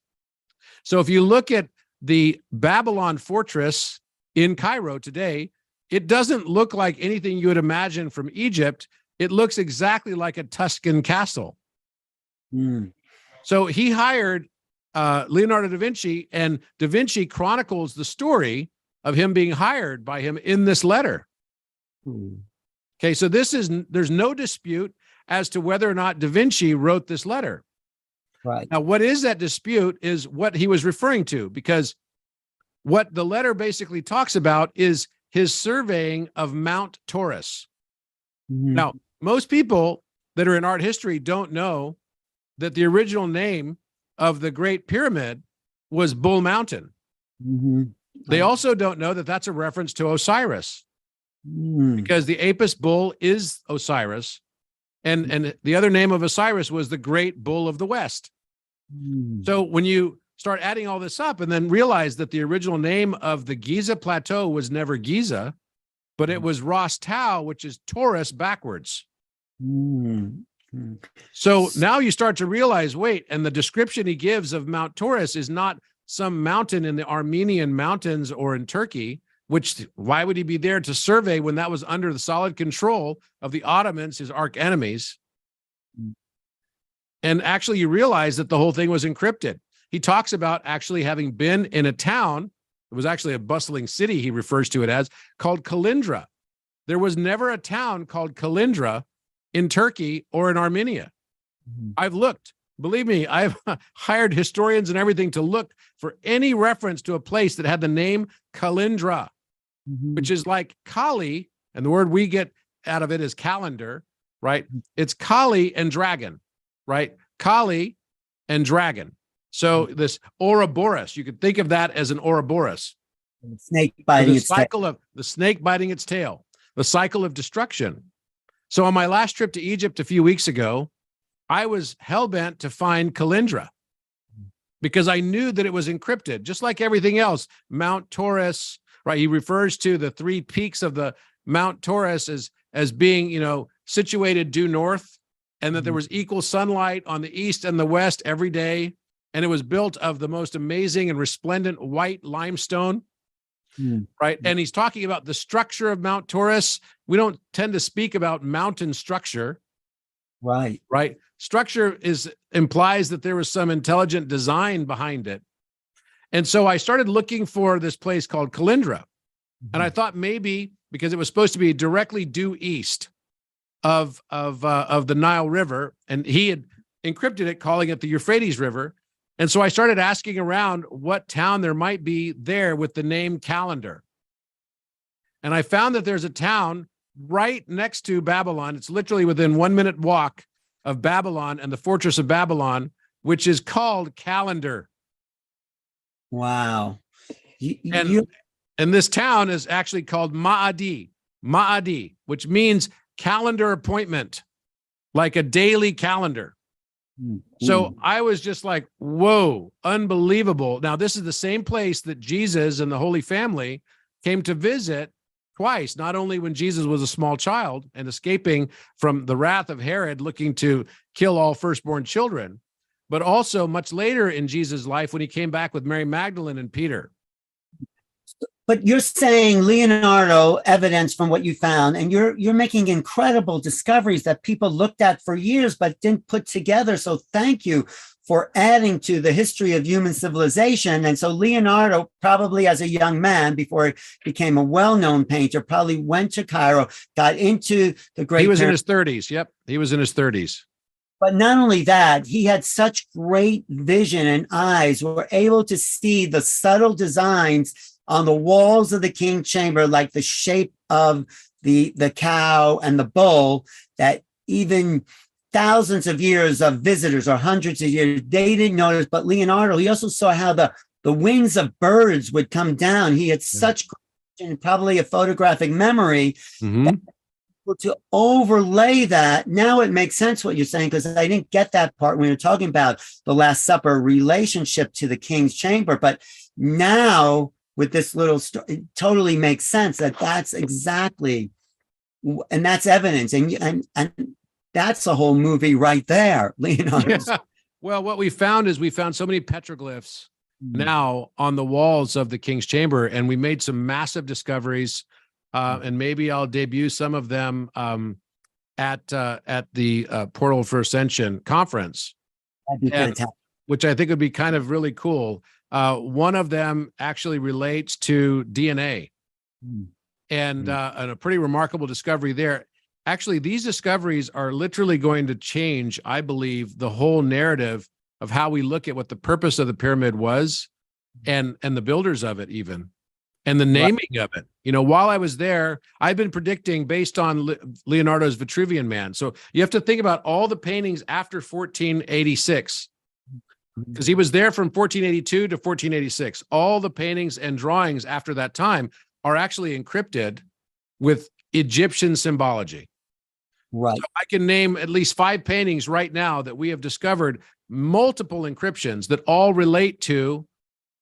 So if you look at the Babylon fortress in Cairo today, it doesn't look like anything you would imagine from Egypt. It looks exactly like a Tuscan castle. So he hired Leonardo da Vinci, and da Vinci chronicles the story of him being hired by him in this letter. Okay, so there's no dispute as to whether or not da Vinci wrote this letter.
Right.
Now, what is that dispute is what he was referring to, because what the letter basically talks about is his surveying of Mount Taurus. Now, most people that are in art history don't know that the original name of the Great Pyramid was Bull Mountain. They also don't know that that's a reference to Osiris, because the Apis bull is Osiris. And the other name of Osiris was the Great Bull of the West. So when you start adding all this up and then realize that the original name of the Giza Plateau was never Giza, but it was Ras Tau, which is Taurus backwards. So now you start to realize, wait, and the description he gives of Mount Taurus is not some mountain in the Armenian mountains or in Turkey, which why would he be there to survey when that was under the solid control of the Ottomans, his arch enemies? And actually you realize that the whole thing was encrypted. He talks about actually having been in a town, it was actually a bustling city, he refers to it as, called Kalindra. There was never a town called Kalindra in Turkey or in Armenia. I've looked, believe me, I've hired historians and everything to look for any reference to a place that had the name Kalindra, which is like Kali, and the word we get out of it is calendar, right? It's Kali and dragon, right? Kali and dragon. So this Ouroboros, you could think of that as an Ouroboros.
Snake biting
The
its tail.
cycle of the snake biting its tail, the cycle of destruction. So on my last trip to Egypt a few weeks ago, I was hell-bent to find Calendra because I knew that it was encrypted, just like everything else. Mount Taurus, right? He refers to the 3 peaks of the Mount Taurus as being, situated due north, and that there was equal sunlight on the east and the west every day. And it was built of the most amazing and resplendent white limestone, right? And he's talking about the structure of Mount Taurus. We don't tend to speak about mountain structure.
Right.
Right. Structure implies that there was some intelligent design behind it. And so I started looking for this place called Calendra. And I thought maybe because it was supposed to be directly due east of the Nile River, and he had encrypted it, calling it the Euphrates River. And so I started asking around what town there might be there with the name Calendar. And I found that there's a town right next to Babylon. It's literally within 1 minute walk of Babylon and the fortress of Babylon, which is called Calendar.
Wow.
And this town is actually called Ma'adi, which means calendar appointment, like a daily calendar. So I was just like, whoa, unbelievable. Now, this is the same place that Jesus and the Holy Family came to visit twice, not only when Jesus was a small child and escaping from the wrath of Herod, looking to kill all firstborn children, but also much later in Jesus' life when he came back with Mary Magdalene and Peter.
But you're saying Leonardo evidence from what you found, and you're making incredible discoveries that people looked at for years but didn't put together. So thank you for adding to the history of human civilization. And so Leonardo, probably as a young man before he became a well-known painter, probably went to Cairo, got into the great.
He was in his 30s. Yep, he was in his 30s.
But not only that, he had such great vision and eyes, were able to see the subtle designs on the walls of the king chamber, like the shape of the cow and the bull, that even thousands of years of visitors or hundreds of years, they didn't notice. But Leonardo, he also saw how the wings of birds would come down. He had such and probably a photographic memory that to overlay that. Now it makes sense what you're saying, because I didn't get that part when you're talking about the Last Supper relationship to the king's chamber. But now with this little story, it totally makes sense that that's exactly, and that's evidence. And that's a whole movie right there, Leonardo.
Yeah. Well, what we found is we found so many petroglyphs now on the walls of the king's chamber, and we made some massive discoveries. And maybe I'll debut some of them at the PortalToAscension conference,
That'd be fantastic.
which I think would be kind of really cool. One of them actually relates to DNA, and a pretty remarkable discovery there. Actually, these discoveries are literally going to change, I believe, the whole narrative of how we look at what the purpose of the pyramid was, and the builders of it even. And the naming of it. While I was there, I've been predicting based on Leonardo's Vitruvian Man. So you have to think about all the paintings after 1486, because he was there from 1482 to 1486. All the paintings and drawings after that time are actually encrypted with Egyptian symbology.
Right.
So I can name at least 5 paintings right now that we have discovered multiple encryptions that all relate to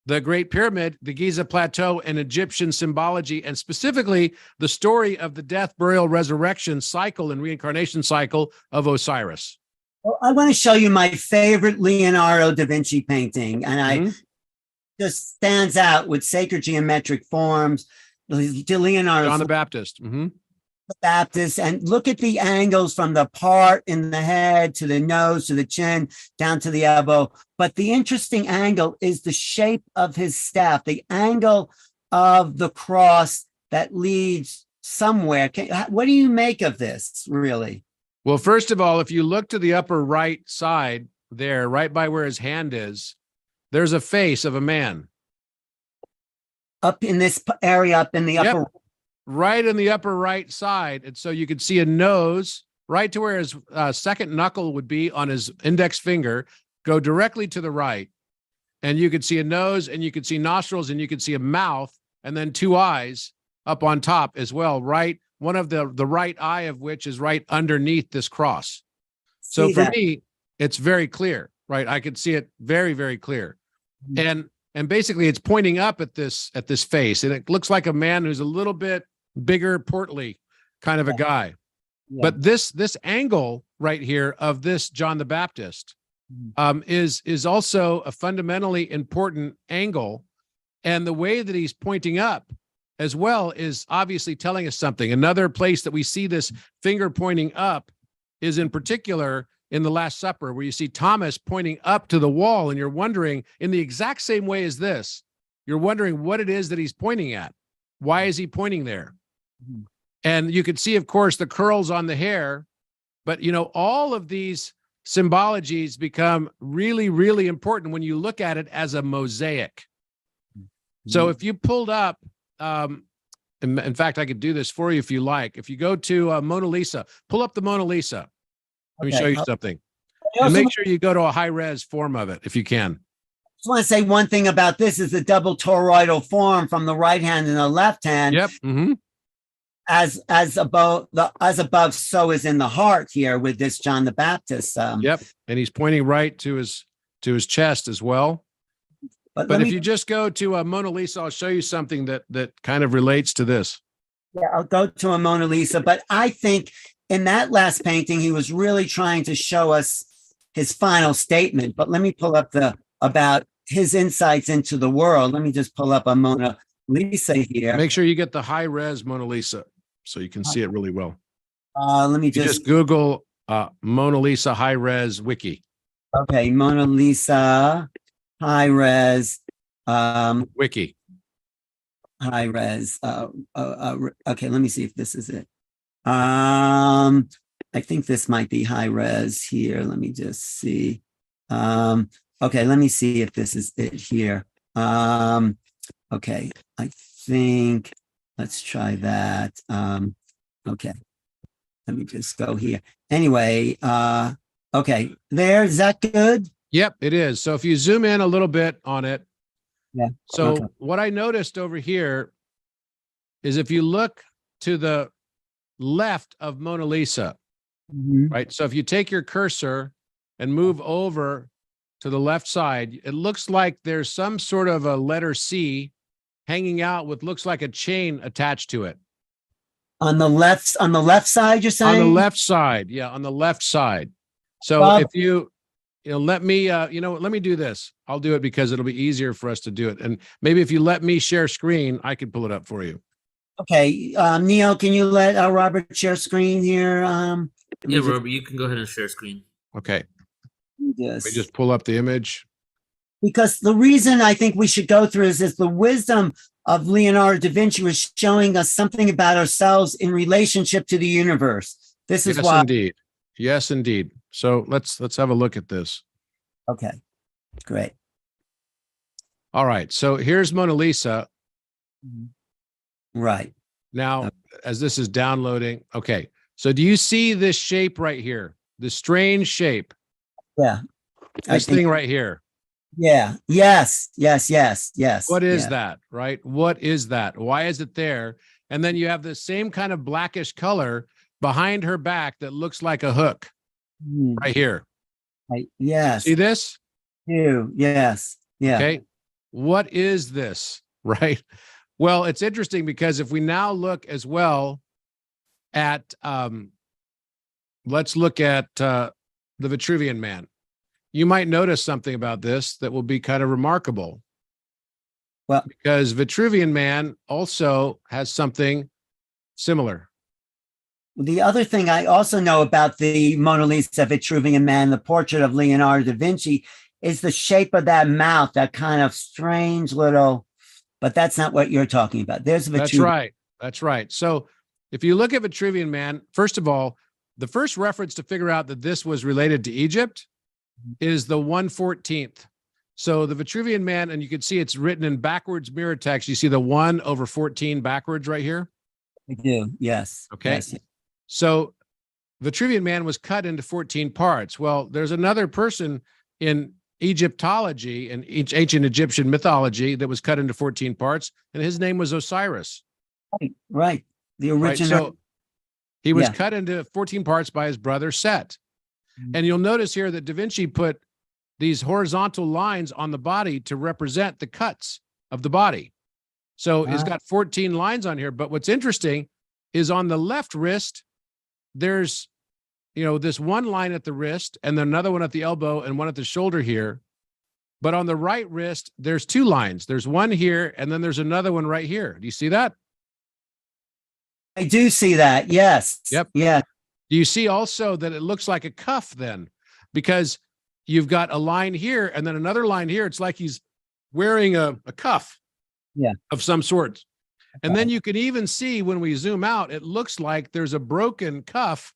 the Great Pyramid, the Giza Plateau, and Egyptian symbology, and specifically the story of the death, burial, resurrection cycle and reincarnation cycle of Osiris.
Well, I want to show you my favorite Leonardo da Vinci painting, and I just stands out with sacred geometric forms. Leonardo,
John the Baptist.
the Baptist, and look at the angles from the part in the head to the nose to the chin down to the elbow. But the interesting angle is the shape of his staff, the angle of the cross that leads somewhere. What do you make of this, really?
Well, first of all, if you look to the upper right side there, right by where his hand is, there's a face of a man.
Up in this area, up in the upper.
right in the upper right side. And so you could see a nose right to where his second knuckle would be on his index finger, go directly to the right. And you could see a nose, and you could see nostrils, and you could see a mouth, and then two eyes up on top as well, right? One of the right eye of which is right underneath this cross. So for me, it's very clear, right? I could see it very, very clear. And basically it's pointing up at this face, and it looks like a man who's a little bit bigger, portly kind of a guy. Yeah. But this angle right here of this John the Baptist is also a fundamentally important angle. And the way that he's pointing up as well is obviously telling us something. Another place that we see this finger pointing up is in particular in the Last Supper, where you see Thomas pointing up to the wall, and you're wondering, in the exact same way as this, you're wondering what it is that he's pointing at. Why is he pointing there? And you could see, of course, the curls on the hair, but all of these symbologies become really, really important when you look at it as a mosaic. So if you pulled up, in fact, I could do this for you if you like. If you go to Mona Lisa, pull up the Mona Lisa. Let me show you something. And make sure you go to a high-res form of it if you can.
I just want to say one thing about this is the double toroidal form from the right hand and the left hand.
Yep.
As above, so is in the heart here with this John the Baptist.
Yep. And he's pointing right to his chest as well. But if you just go to a Mona Lisa, I'll show you something that kind of relates to this.
Yeah, I'll go to a Mona Lisa. But I think in that last painting, he was really trying to show us his final statement. But let me pull up about his insights into the world. Let me just pull up a Mona Lisa here.
Make sure you get the high-res Mona Lisa so you can see it really well.
Let me
just Google Mona Lisa high-res wiki.
Okay, Mona Lisa high-res
wiki.
High-res. Okay, let me see if this is it. I think this might be high-res here. Let me just see. Okay, let me see if this is it here. Okay, I think let's try that. Okay, let me just go here. Anyway, okay, there, is that good?
Yep, it is. So if you zoom in a little bit on it.
Yeah.
So
okay.
What I noticed over here is if you look to the left of Mona Lisa, right? So if you take your cursor and move over to the left side, it looks like there's some sort of a letter C hanging out with looks like a chain attached to it.
On the left side, you're saying?
On the left side, yeah, on the left side. So if you let me, let me do this. I'll do it because it'll be easier for us to do it. And maybe if you let me share screen, I can pull it up for you.
Okay, Neil, can you let Robert share screen here?
Yeah, Robert, you can go ahead and share screen.
Okay.
Yes.
Let me just pull up the image.
Because the reason I think we should go through is the wisdom of Leonardo da Vinci was showing us something about ourselves in relationship to the universe. This is why.
Indeed. Yes, indeed. So let's have a look at this.
Okay, great.
All right. So here's Mona Lisa.
Right.
Now, as this is downloading, okay. So do you see this shape right here? The strange shape?
Yeah.
This thing right here.
Yeah. Yes.
What is that, right? What is that? Why is it there? And then you have the same kind of blackish color behind her back that looks like a hook right here.
Right. Yes.
See this?
Yes. Yeah.
Okay. What is this, right? Well, it's interesting because if we now look as well at, let's look at the Vitruvian Man. You might notice something about this that will be kind of remarkable.
Well,
because Vitruvian Man also has something similar.
The other thing I also know about the Mona Lisa Vitruvian Man, the portrait of Leonardo da Vinci, is the shape of that mouth, that kind of strange little, but that's not what you're talking about. There's Vitruvian.
That's right. That's right. So if you look at Vitruvian Man, first of all, the first reference to figure out that this was related to Egypt is the 1/14th. So the Vitruvian Man, and you can see it's written in backwards mirror text. You see the 1/14 backwards right here.
I do. Yes.
Okay.
Yes.
So Vitruvian Man was cut into 14 parts. Well, there's another person in Egyptology and ancient Egyptian mythology that was cut into 14 parts, and his name was Osiris.
Right. Right. The
Right.
original.
So he was
Yeah.
cut into 14 parts by his brother Set.
Mhm.
And you'll notice here that Da Vinci put these horizontal lines on the body to represent the cuts of the body. So he's got 14 lines on here. But what's interesting is on the left wrist, there's, this one line at the wrist and then another one at the elbow and one at the shoulder here. But on the right wrist, there's two lines. There's one here and then there's another one right here. Do you see that?
I do see that. Yes.
Yep.
Yeah.
Do you see also that it looks like a cuff then? Because you've got a line here and then another line here. It's like he's wearing a cuff of some sort. And then you can even see when we zoom out, it looks like there's a broken cuff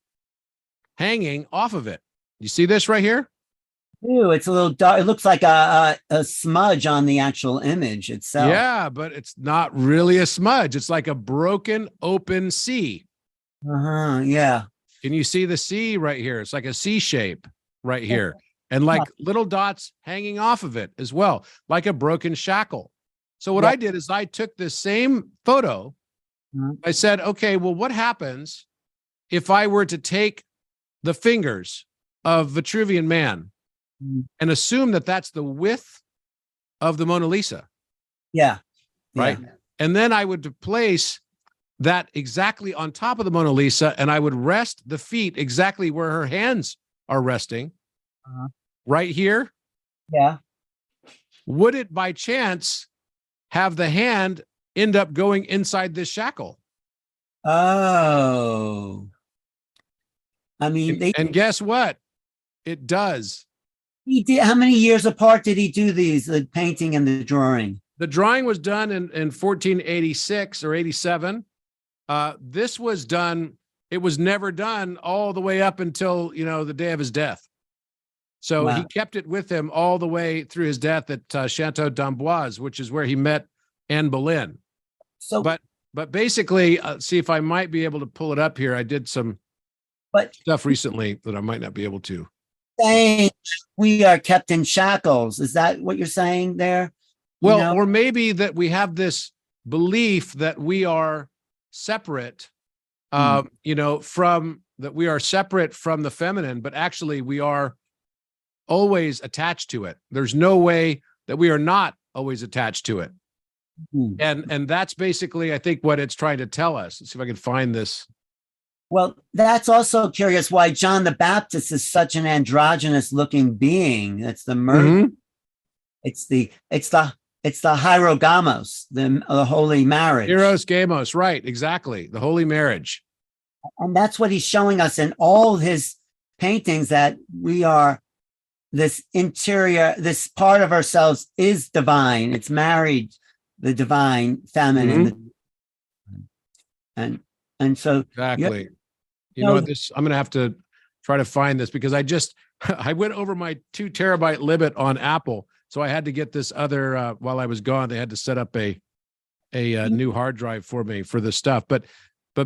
hanging off of it. You see this right here?
Ooh, it's a little dark. It looks like a smudge on the actual image itself.
Yeah, but it's not really a smudge. It's like a broken open C.
Yeah.
Can you see the C right here? It's like a C shape right here. And like little dots hanging off of it as well, like a broken shackle. So what I did is I took this same photo. I said, okay, well, what happens if I were to take the fingers of Vitruvian Man and assume that that's the width of the Mona Lisa?
Yeah.
Right.
Yeah.
And then I would place that exactly on top of the Mona Lisa, and I would rest the feet exactly where her hands are resting, right here.
Yeah.
Would it by chance have the hand end up going inside this shackle?
Oh. I mean,
And guess what? It does.
he did. How many years apart did he do these, the painting and the drawing?
The drawing was done in 1486 or 87. This was done, it was never done all the way up until, the day of his death. So he kept it with him all the way through his death at Chateau d'Amboise, which is where he met Anne Boleyn.
So,
but basically, see if I might be able to pull it up here. I did some stuff recently that I might not be able to.
saying we are kept in shackles. Is that what you're saying there?
Well, or maybe that we have this belief that we are separate, from that we are separate from the feminine, but actually we are always attached to it. There's no way that we are not always attached to it. And that's basically, I think, what it's trying to tell us. Let's see if I can find this.
Well, that's also curious why John the Baptist is such an androgynous looking being. That's the murder. It's the hierogamos, the holy marriage.
Eros Gamos, right? Exactly, the holy marriage.
And that's what he's showing us in all his paintings, that we are this interior, this part of ourselves is divine. It's married, the divine feminine, and so
exactly. You know what, this, I'm going to have to try to find this because I went over my 2 terabyte limit on Apple. So I had to get this other, while I was gone, they had to set up a new hard drive for me for this stuff. But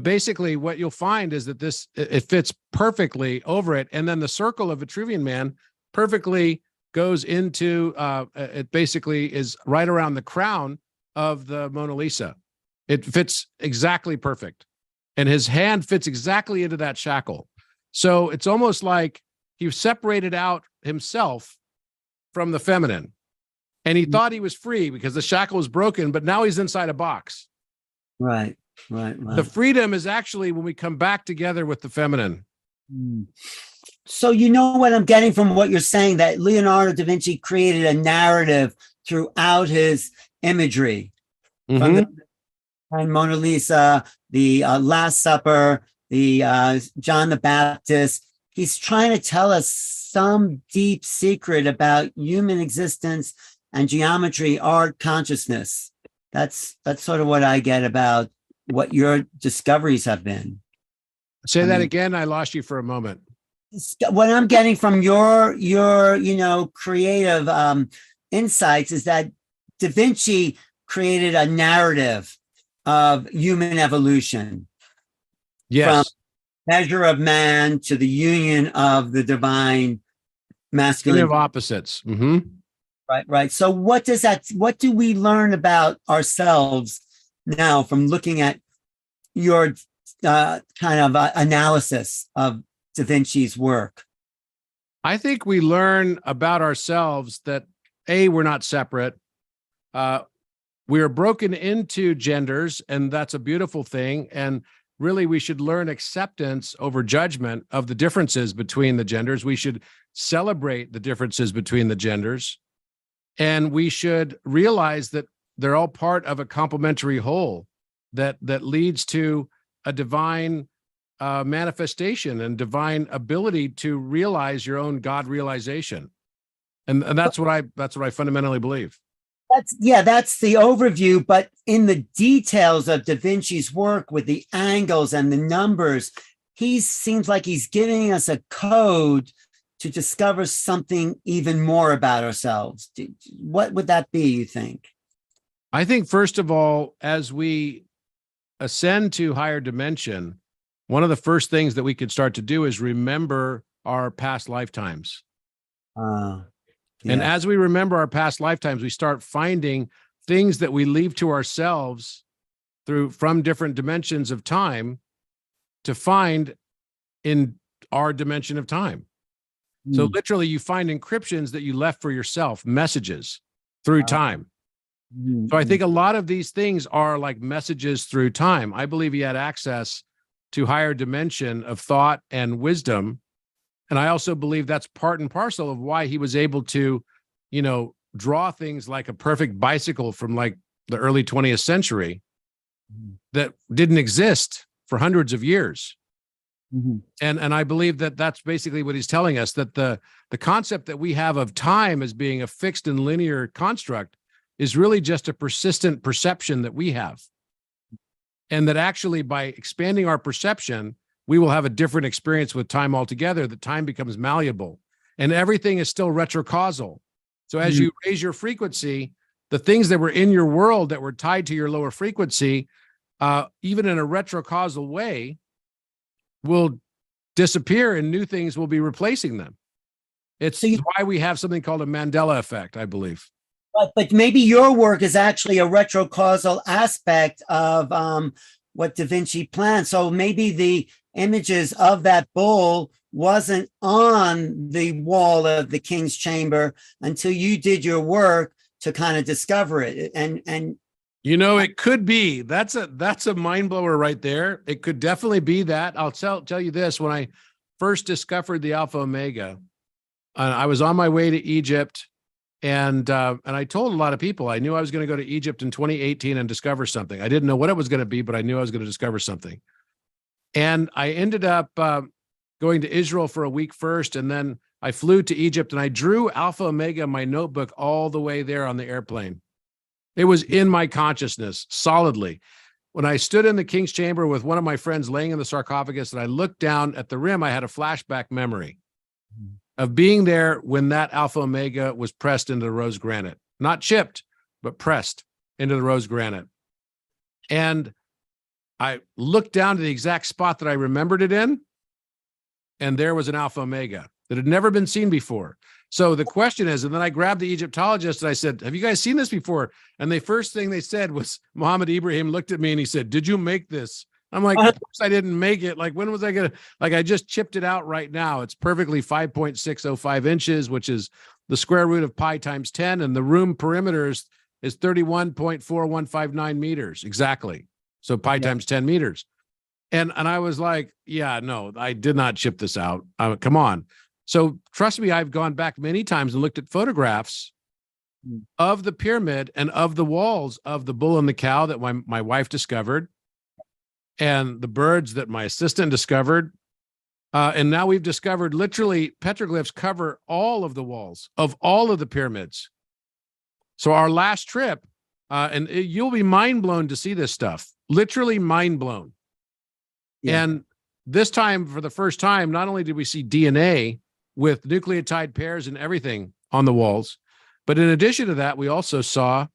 basically what you'll find is that it fits perfectly over it. And then the circle of Vitruvian Man perfectly goes into, it basically is right around the crown of the Mona Lisa. It fits exactly perfect. And his hand fits exactly into that shackle. So it's almost like he separated out himself from the feminine. And he thought he was free because the shackle was broken, but now he's inside a box.
Right.
The freedom is actually when we come back together with the feminine.
So you know what I'm getting from what you're saying, that Leonardo da Vinci created a narrative throughout his imagery. From the Mona Lisa, the Last Supper, the John the Baptist. He's trying to tell us some deep secret about human existence and geometry, art, consciousness. That's sort of what I get about what your discoveries have been.
Say that again. I lost you for a moment.
What I'm getting from your creative insights is that Da Vinci created a narrative of human evolution.
Yes.
Measure of man to the union of the divine masculine.
Of opposites. Mm-hmm.
Right. So what do we learn about ourselves now from looking at your kind of analysis of Da Vinci's work?
I think we learn about ourselves that we're not separate. We are broken into genders, and that's a beautiful thing. And really, we should learn acceptance over judgment of the differences between the genders. We should celebrate the differences between the genders. And we should realize that they're all part of a complementary whole that leads to a divine manifestation and divine ability to realize your own God realization. And that's what I fundamentally believe.
That's the overview, but in the details of Da Vinci's work with the angles and the numbers, he seems like he's giving us a code to discover something even more about ourselves. What would that be, you think?
I think, first of all, as we ascend to higher dimension, one of the first things that we could start to do is remember our past lifetimes. And as we remember our past lifetimes, we start finding things that we leave to ourselves from different dimensions of time to find in our dimension of time. So literally you find encryptions that you left for yourself, messages through time. So I think a lot of these things are like messages through time. I believe he had access to higher dimension of thought and wisdom. And I also believe that's part and parcel of why he was able to, draw things like a perfect bicycle from like the early 20th century that didn't exist for hundreds of years. And I believe that that's basically what he's telling us, that the concept that we have of time as being a fixed and linear construct is really just a persistent perception that we have. And that actually by expanding our perception, we will have a different experience with time altogether, that time becomes malleable and everything is still retrocausal. So as you raise your frequency, the things that were in your world that were tied to your lower frequency, even in a retrocausal way, will disappear and new things will be replacing them. It's why we have something called a Mandela effect, I believe.
But maybe your work is actually a retrocausal aspect of what Da Vinci planned. So maybe the images of that bull wasn't on the wall of the king's chamber until you did your work to kind of discover it. And
it could be. That's a mind blower right there. It could definitely be that. I'll tell you this. When I first discovered the Alpha Omega, I was on my way to Egypt, and I told a lot of people I knew I was going to go to Egypt in 2018 and discover something. I didn't know what it was going to be, but I knew I was going to discover something. And I ended up going to Israel for a week first, and then I flew to Egypt, and I drew Alpha Omega in my notebook all the way there on the airplane. It was in my consciousness solidly. When I stood in the king's chamber with one of my friends laying in the sarcophagus and I looked down at the rim, I had a flashback memory of being there when that Alpha Omega was pressed into the rose granite, not chipped, but pressed into the rose granite. And I looked down to the exact spot that I remembered it in, and there was an Alpha Omega that had never been seen before. So the question is, and then I grabbed the Egyptologist and I said, have you guys seen this before? And the first thing they said was, Muhammad Ibrahim looked at me and he said, did you make this? I'm like, of course I didn't make it. Like, when was I going to, I just chipped it out right now. It's perfectly 5.605 inches, which is the square root of pi times 10. And the room perimeter is 31.4159 meters. Exactly. So pi times 10 meters. And I was like, yeah, no, I did not chip this out. Come on. So trust me, I've gone back many times and looked at photographs of the pyramid and of the walls of the bull and the cow that my wife discovered, and the birds that my assistant discovered. And now we've discovered literally petroglyphs cover all of the walls of all of the pyramids. So our last trip, you'll be mind blown to see this stuff, literally mind blown. Yeah. And this time, for the first time, not only did we see DNA with nucleotide pairs and everything on the walls, but in addition to that, we also saw,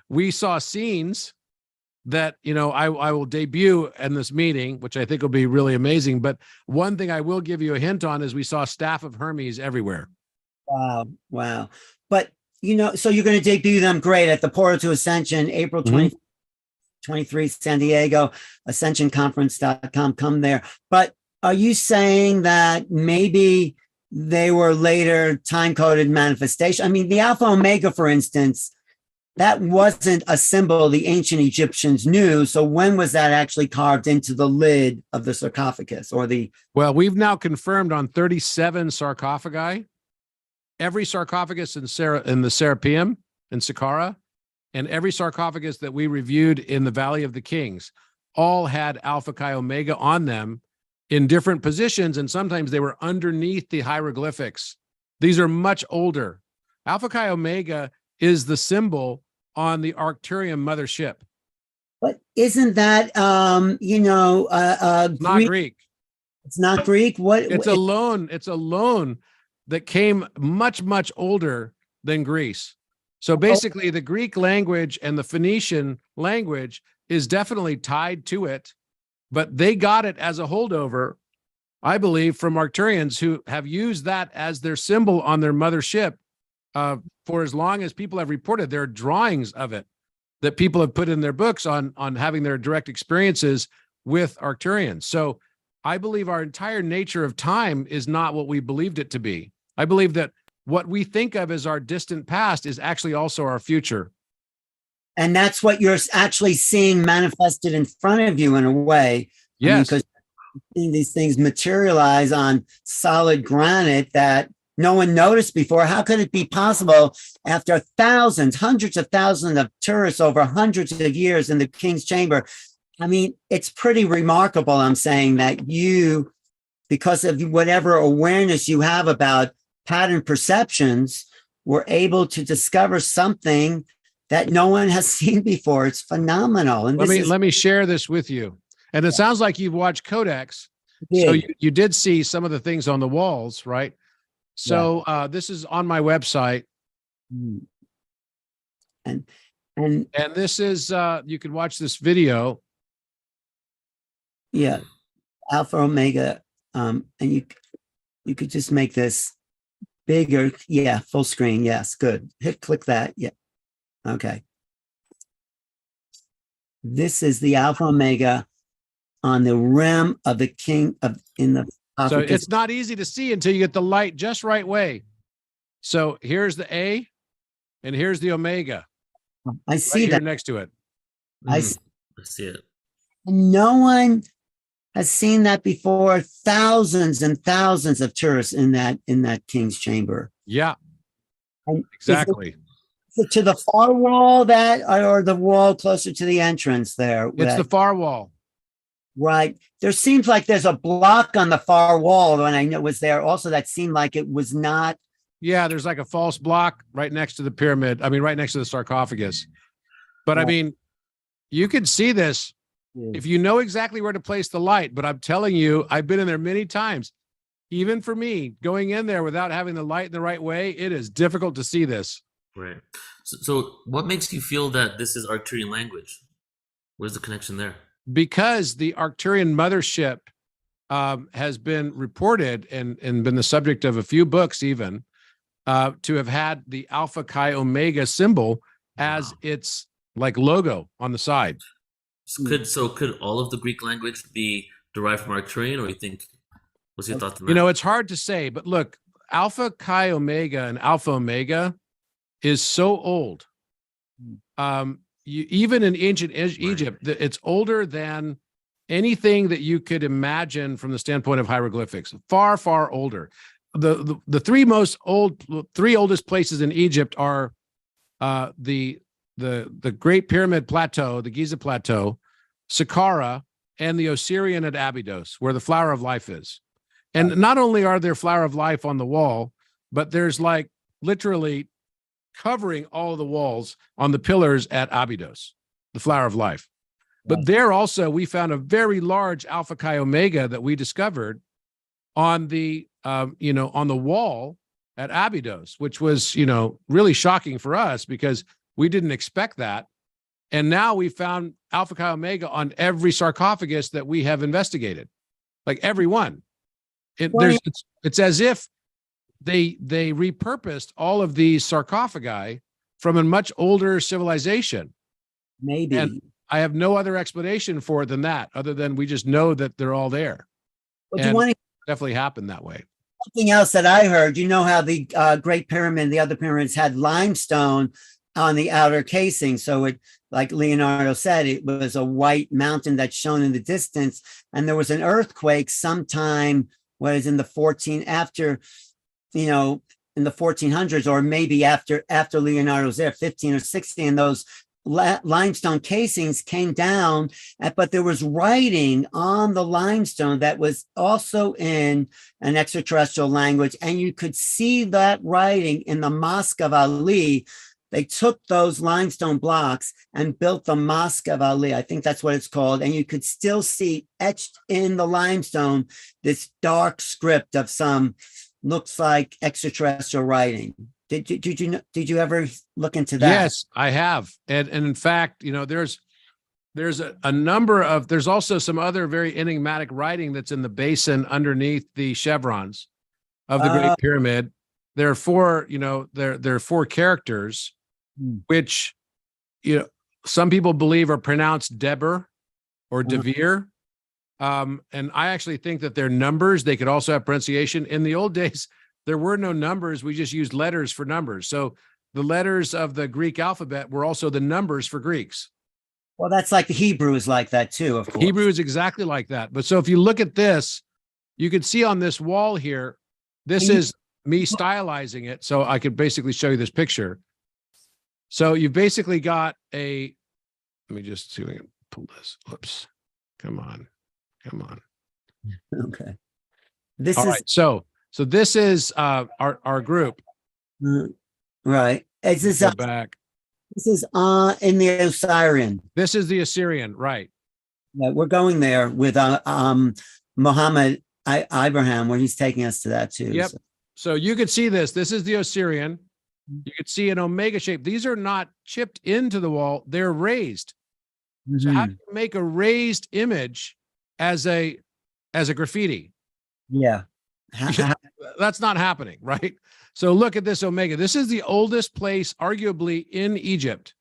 we saw scenes that, I will debut in this meeting, which I think will be really amazing. But one thing I will give you a hint on is we saw staff of Hermes everywhere.
Wow. Wow. But, so you're going to debut them, great, at the PortalToAscension, April 2023, San Diego, ascensionconference.com. Come there. But are you saying that maybe they were later time-coded manifestation? I mean, the Alpha Omega, for instance, that wasn't a symbol the ancient Egyptians knew. So when was that actually carved into the lid of the sarcophagus
Well, we've now confirmed on 37 sarcophagi, every sarcophagus in the Serapeum in Saqqara, and every sarcophagus that we reviewed in the Valley of the Kings all had Alpha Chi Omega on them in different positions. And sometimes they were underneath the hieroglyphics. These are much older. Alpha Chi Omega is the symbol on the Arcturian mothership.
But isn't that,
It's not Greek.
It's not Greek.
It's a loan that came much, much older than Greece. So basically the Greek language and the Phoenician language is definitely tied to it, but they got it as a holdover, I believe, from Arcturians who have used that as their symbol on their mothership for as long as people have reported. There are drawings of it that people have put in their books on having their direct experiences with Arcturians. So I believe our entire nature of time is not what we believed it to be. I believe that what we think of as our distant past is actually also our future.
And that's what you're actually seeing manifested in front of you in a way.
Yes.
Because seeing these things materialize on solid granite that no one noticed before. How could it be possible after thousands, hundreds of thousands of tourists over hundreds of years in the King's Chamber? I mean, it's pretty remarkable, I'm saying, that you, because of whatever awareness you have about pattern perceptions, were able to discover something that no one has seen before. It's phenomenal. And
let me share this with you. And it sounds like you've watched Codex. So you did see some of the things on the walls, right? So this is on my website.
And
this is you can watch this video.
Yeah, Alpha Omega. And you could just make this bigger. Yeah, full screen. Yes, good. Click that. Yeah. Okay. This is the Alpha Omega on the rim of the king in the.
So it's not easy to see until you get the light just right way. So here's the A, and here's the Omega.
I see that
next to it.
I
see it.
No one has seen that before. Thousands and thousands of tourists in that King's Chamber.
Yeah,
and
exactly.
Is it to the far wall or the wall closer to the entrance there?
It's the far wall.
Right. There seems like there's a block on the far wall when I was there also that seemed like it was not.
Yeah, there's like a false block right next to the pyramid. I mean, right next to the sarcophagus. But I mean, you can see this if you know exactly where to place the light. But I'm telling you, I've been in there many times. Even for me, going in there without having the light in the right way, it is difficult to see this.
Right. So what makes you feel that this is Arcturian language? Where's the connection there?
Because the Arcturian mothership has been reported and been the subject of a few books even to have had the Alpha Chi Omega symbol as its like logo on the side.
So could all of the Greek language be derived from Arcturian, or you think, what's your thoughts on that?
It's hard to say, but look, Alpha Chi Omega and Alpha Omega is so old. Even in ancient Egypt, it's older than anything that you could imagine from the standpoint of hieroglyphics. Far, far older. The three oldest places in Egypt are the Great Pyramid Plateau, the Giza Plateau, Saqqara, and the Osirian at Abydos, where the Flower of Life is. And not only are there Flower of Life on the wall, but there's like literally covering all of the walls on the pillars at Abydos, the Flower of Life. But there also, we found a very large Alpha Chi Omega that we discovered on the, on the wall at Abydos, which was, really shocking for us because we didn't expect that. And now we found Alpha Chi Omega on every sarcophagus that we have investigated, like every one. It's as if they repurposed all of these sarcophagi from a much older civilization.
Maybe.
And I have no other explanation for it than that, other than we just know that they're all there.
Well,
and it definitely happened that way.
Something else that I heard, you know how the Great Pyramid, the other pyramids had limestone on the outer casing. So it, like Leonardo said, it was a white mountain that's shown in the distance. And there was an earthquake sometime, in the after, you know, in the 1400s, or maybe after Leonardo's there, 15 or 16, and those limestone casings came down, but there was writing on the limestone that was also in an extraterrestrial language, and you could see that writing in the Mosque of Ali. They took those limestone blocks and built the Mosque of Ali. I think that's what it's called. And you could still see etched in the limestone this dark script of some, looks like extraterrestrial writing. Did you ever look into that?
Yes, I have. And in fact, you know, there's a number of, there's also some other very enigmatic writing that's in the basin underneath the chevrons of the Great Pyramid. There are four, you know, there are four characters, which, you know, some people believe are pronounced Deber or Devere. And I actually think that they're numbers. They could also have pronunciation. In the old days, there were no numbers. We just used letters for numbers. So the letters of the Greek alphabet were also the numbers for Greeks.
Well, that's like the Hebrew is like that too, of course.
Hebrew is exactly like that. But so if you look at this, you can see on this wall here, this is me stylizing it. So I could basically show you this picture. So you've basically got let me just see if I can pull this. Whoops. Come on.
Okay. This
All
is
right. So this is our group.
Right. Is this
Go back.
This is in the Osirian.
This is the Assyrian, right?
Yeah, we're going there with Muhammad Ibrahim, where he's taking us to that too.
Yep. So you could see this. This is the Osirian. You could see an omega shape. These are not chipped into the wall; they're raised. So how do you make a raised image as a graffiti?
Yeah.
That's not happening, right? So look at this omega. This is the oldest place, arguably, in Egypt.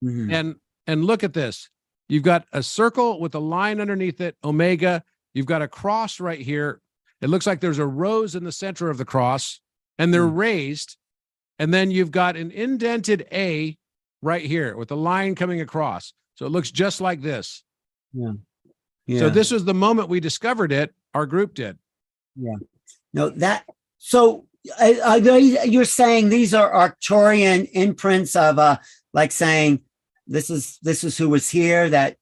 And look at this. You've got a circle with a line underneath it, omega. You've got a cross right here. It looks like there's a rose in the center of the cross, and they're raised. And then you've got an indented A right here with a line coming across. So it looks just like this.
Yeah.
So this was the moment we discovered it. Our group did.
Yeah. No, so you're saying these are Arcturian imprints of like saying this is who was here, that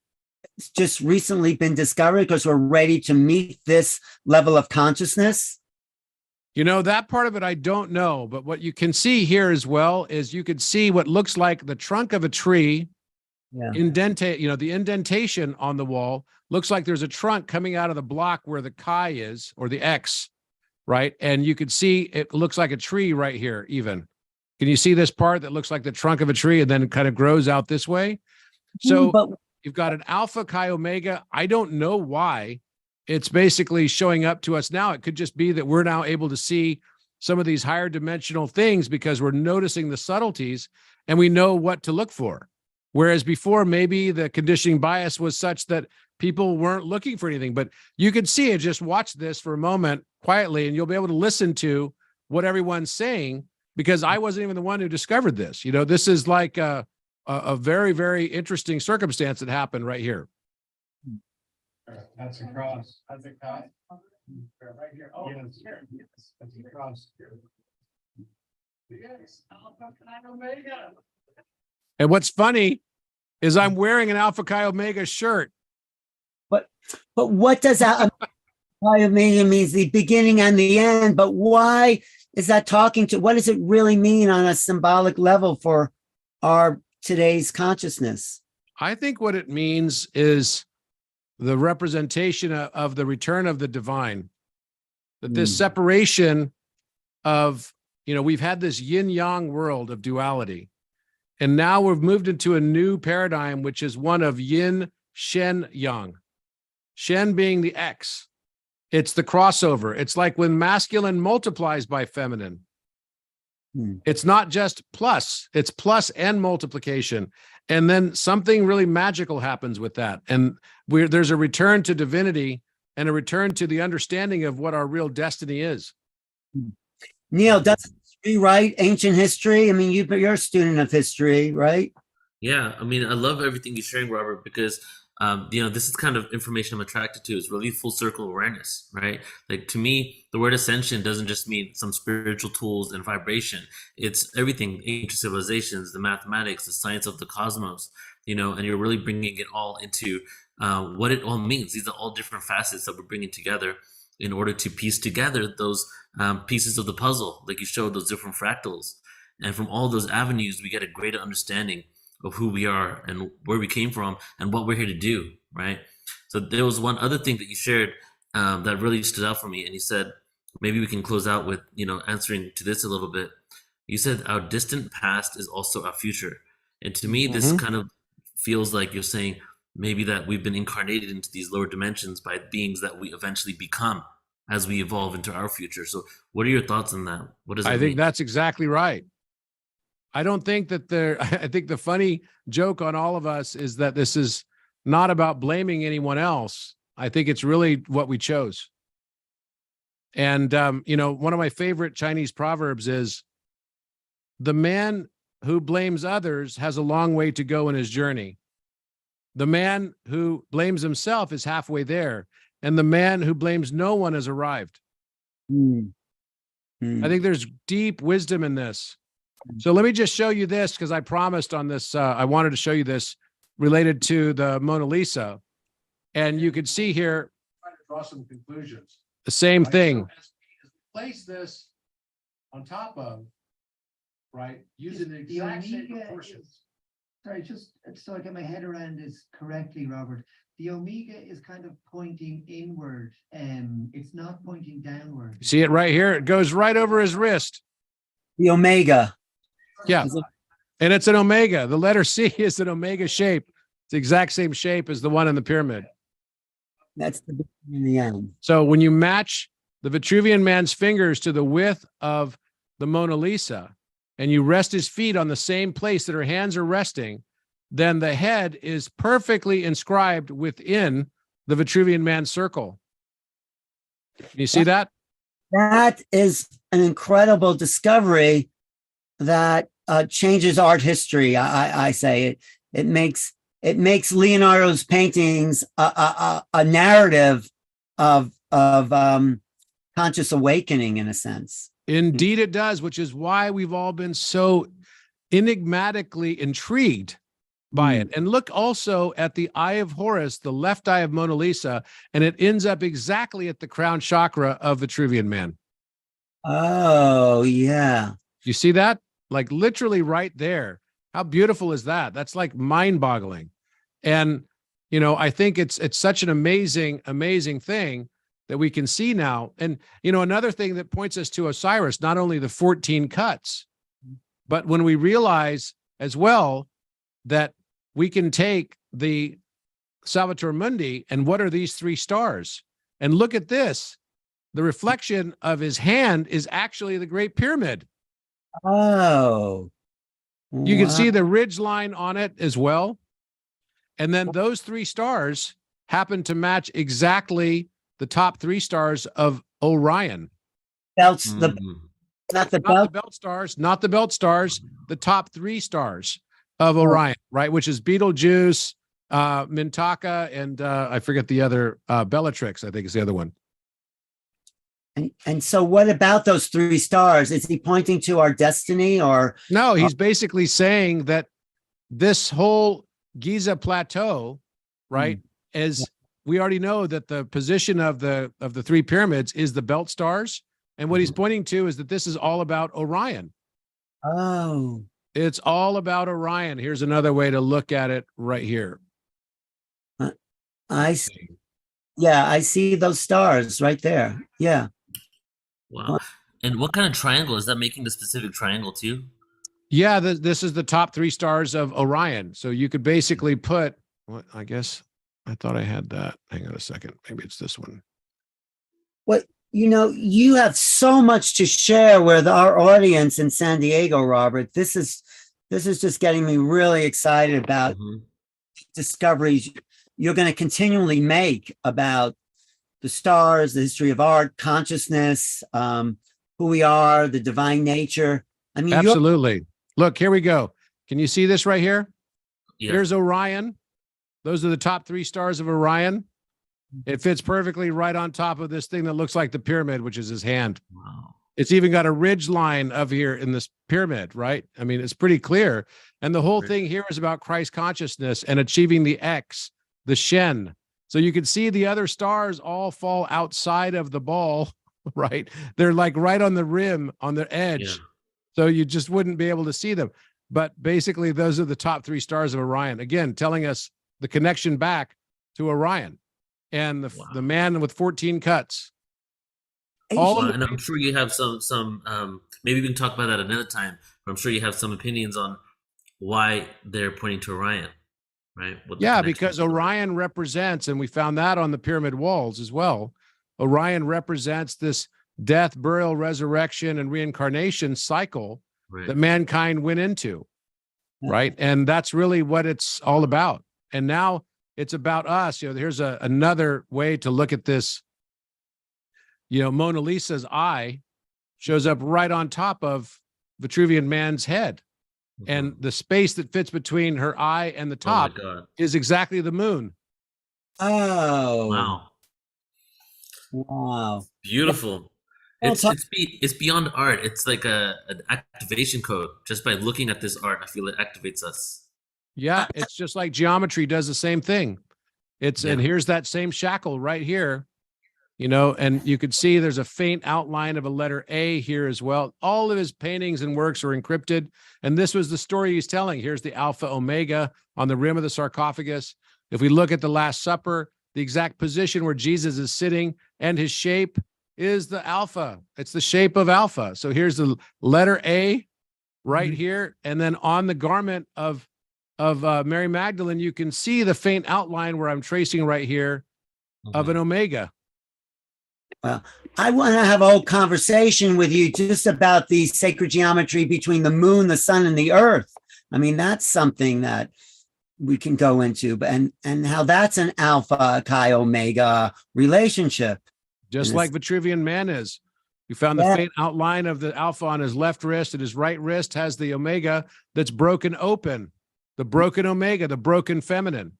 it's just recently been discovered because we're ready to meet this level of consciousness?
You know, that part of it I don't know, but what you can see here as well is you could see what looks like the trunk of a tree. The indentation on the wall looks like there's a trunk coming out of the block where the chi is, or the X, right? And you can see it looks like a tree right here even. Can you see this part that looks like the trunk of a tree and then it kind of grows out this way? So you've got an Alpha Chi Omega. I don't know why it's basically showing up to us now. It could just be that we're now able to see some of these higher dimensional things because we're noticing the subtleties and we know what to look for. Whereas before, maybe the conditioning bias was such that people weren't looking for anything. But you could see it. Just watch this for a moment quietly, and you'll be able to listen to what everyone's saying, because I wasn't even the one who discovered this. You know, this is like a very, very interesting circumstance that happened right here.
That's a cross. That's a cross. Right here. Oh, yes. That's a cross. Yes. Alpha Chi Omega.
And what's funny is I'm wearing an Alpha Chi Omega shirt.
But what does Alpha Chi Omega means? The beginning and the end. But why is that talking to? What does it really mean on a symbolic level for our today's consciousness?
I think what it means is the representation of the return of the divine. That this separation of, you know, we've had this yin yang world of duality. And now we've moved into a new paradigm, which is one of yin, shen, yang. Shen being the X. It's the crossover. It's like when masculine multiplies by feminine. It's not just plus, it's plus and multiplication. And then something really magical happens with that. And there's a return to divinity and a return to the understanding of what our real destiny is.
Neil, does history write ancient history? I mean, you're a student of history, right?
Yeah, I mean, I love everything you're sharing, Robert, because this is kind of information I'm attracted to. It's really full circle awareness, right? Like to me, the word ascension doesn't just mean some spiritual tools and vibration. It's everything: ancient civilizations, the mathematics, the science of the cosmos. And you're really bringing it all into what it all means. These are all different facets that we're bringing together in order to piece together those pieces of the puzzle, like you showed those different fractals. And from all those avenues, we get a greater understanding of who we are and where we came from and what we're here to do, right? So there was one other thing that you shared that really stood out for me, and you said, maybe we can close out with, answering to this a little bit. You said our distant past is also our future. And to me, this kind of feels like you're saying maybe that we've been incarnated into these lower dimensions by beings that we eventually become as we evolve into our future. So what are your thoughts on that? What does that
I
mean?
think that's exactly right. I don't think that I think the funny joke on all of us is that this is not about blaming anyone else. I think it's really what we chose. And, one of my favorite Chinese proverbs is, the man who blames others has a long way to go in his journey. The man who blames himself is halfway there. And the man who blames no one has arrived. I think there's deep wisdom in this. So let me just show you this, because I promised on this, I wanted to show you this related to the Mona Lisa. And you can see here, trying to draw some conclusions. The same thing. So as we place this on top of, right, using the exact same proportions.
Sorry, just so I get my head around this correctly, Robert. The omega is kind of pointing inward, it's not pointing downward.
See it right here? It goes right over his wrist.
The omega.
Yeah. And it's an omega. The letter C is an omega shape. It's the exact same shape as the one in the pyramid.
That's the beginning and the end.
So when you match the Vitruvian man's fingers to the width of the Mona Lisa, and you rest his feet on the same place that her hands are resting, then the head is perfectly inscribed within the Vitruvian man's circle. Can you see that?
That is an incredible discovery that changes art history. I say it makes Leonardo's paintings a narrative of conscious awakening, in a sense.
Indeed it does, which is why we've all been so enigmatically intrigued by it. And look also at the eye of Horus, the left eye of Mona Lisa, and it ends up exactly at the crown chakra of Vitruvian man.
Oh, yeah.
You see that? Like literally right there. How beautiful is that? That's like mind-boggling. And, I think it's such an amazing, amazing thing that we can see now. And, another thing that points us to Osiris, not only the 14 cuts, but when we realize as well that we can take the Salvator Mundi and what are these 3 stars? And look at this. The reflection of his hand is actually the Great Pyramid.
Oh.
You can see the ridge line on it as well. And then those 3 stars happen to match exactly the top 3 stars of Orion.
Belts, not the
belt stars, not the belt stars, the top 3 stars of Orion, right? Which is Betelgeuse, Mintaka, and I forget the other, Bellatrix, I think is the other one.
And so what about those 3 stars? Is he pointing to our destiny, or?
No, he's basically saying that this whole Giza plateau, right, is, we already know that the position of the 3 pyramids is the belt stars. And what he's pointing to is that this is all about Orion.
Oh.
It's all about Orion. Here's another way to look at it right here.
I see. Yeah, I see those stars right there. Yeah.
Wow. And what kind of triangle is that, making the specific triangle too?
Yeah, this is the top 3 stars of Orion. So you could basically put, what, I guess I thought I had that. Hang on a second. Maybe it's this one.
What, you have so much to share with our audience in San Diego, Robert. This is just getting me really excited about discoveries you're going to continually make about the stars, the history of art, consciousness, who we are, the divine nature. I mean,
absolutely. Look, here we go. Can you see this right here?
Yeah.
Here's Orion. Those are the top 3 stars of Orion. It fits perfectly right on top of this thing that looks like the pyramid, which is his hand.
Wow.
It's even got a ridge line of here in this pyramid, right? I mean, it's pretty clear. And the whole thing here is about Christ consciousness and achieving the X, the Shen. So you can see the other stars all fall outside of the ball, right? They're like right on the rim, on the edge.
Yeah.
So you just wouldn't be able to see them. But basically, those are the top 3 stars of Orion. Again, telling us the connection back to Orion and the man with 14 cuts.
And I'm sure you have some maybe we can talk about that another time, but I'm sure you have some opinions on why they're pointing to Orion, right?
Yeah, because Orion represents, and we found that on the pyramid walls as well, Orion represents this death, burial, resurrection, and reincarnation cycle that mankind went into, right? And that's really what it's all about. And now it's about us. Here's another way to look at this. Mona Lisa's eye shows up right on top of Vitruvian man's head. And the space that fits between her eye and the top is exactly the moon.
Oh.
Wow. Beautiful. It's beyond art. It's like an activation code. Just by looking at this art, I feel it activates us.
Yeah, it's just like geometry does the same thing. And here's that same shackle right here. And you could see there's a faint outline of a letter A here as well. All of his paintings and works are encrypted. And this was the story he's telling. Here's the Alpha Omega on the rim of the sarcophagus. If we look at the Last Supper, the exact position where Jesus is sitting and his shape is the Alpha. It's the shape of Alpha. So here's the letter A right here. And then on the garment of Mary Magdalene, you can see the faint outline where I'm tracing right here of an Omega.
Well, I want to have a whole conversation with you just about the sacred geometry between the moon, the sun, and the earth. I mean, that's something that we can go into, and how that's an alpha chi omega relationship.
Just like Vitruvian man is. You found the faint outline of the alpha on his left wrist, and his right wrist has the omega that's broken open, the broken omega, the broken feminine.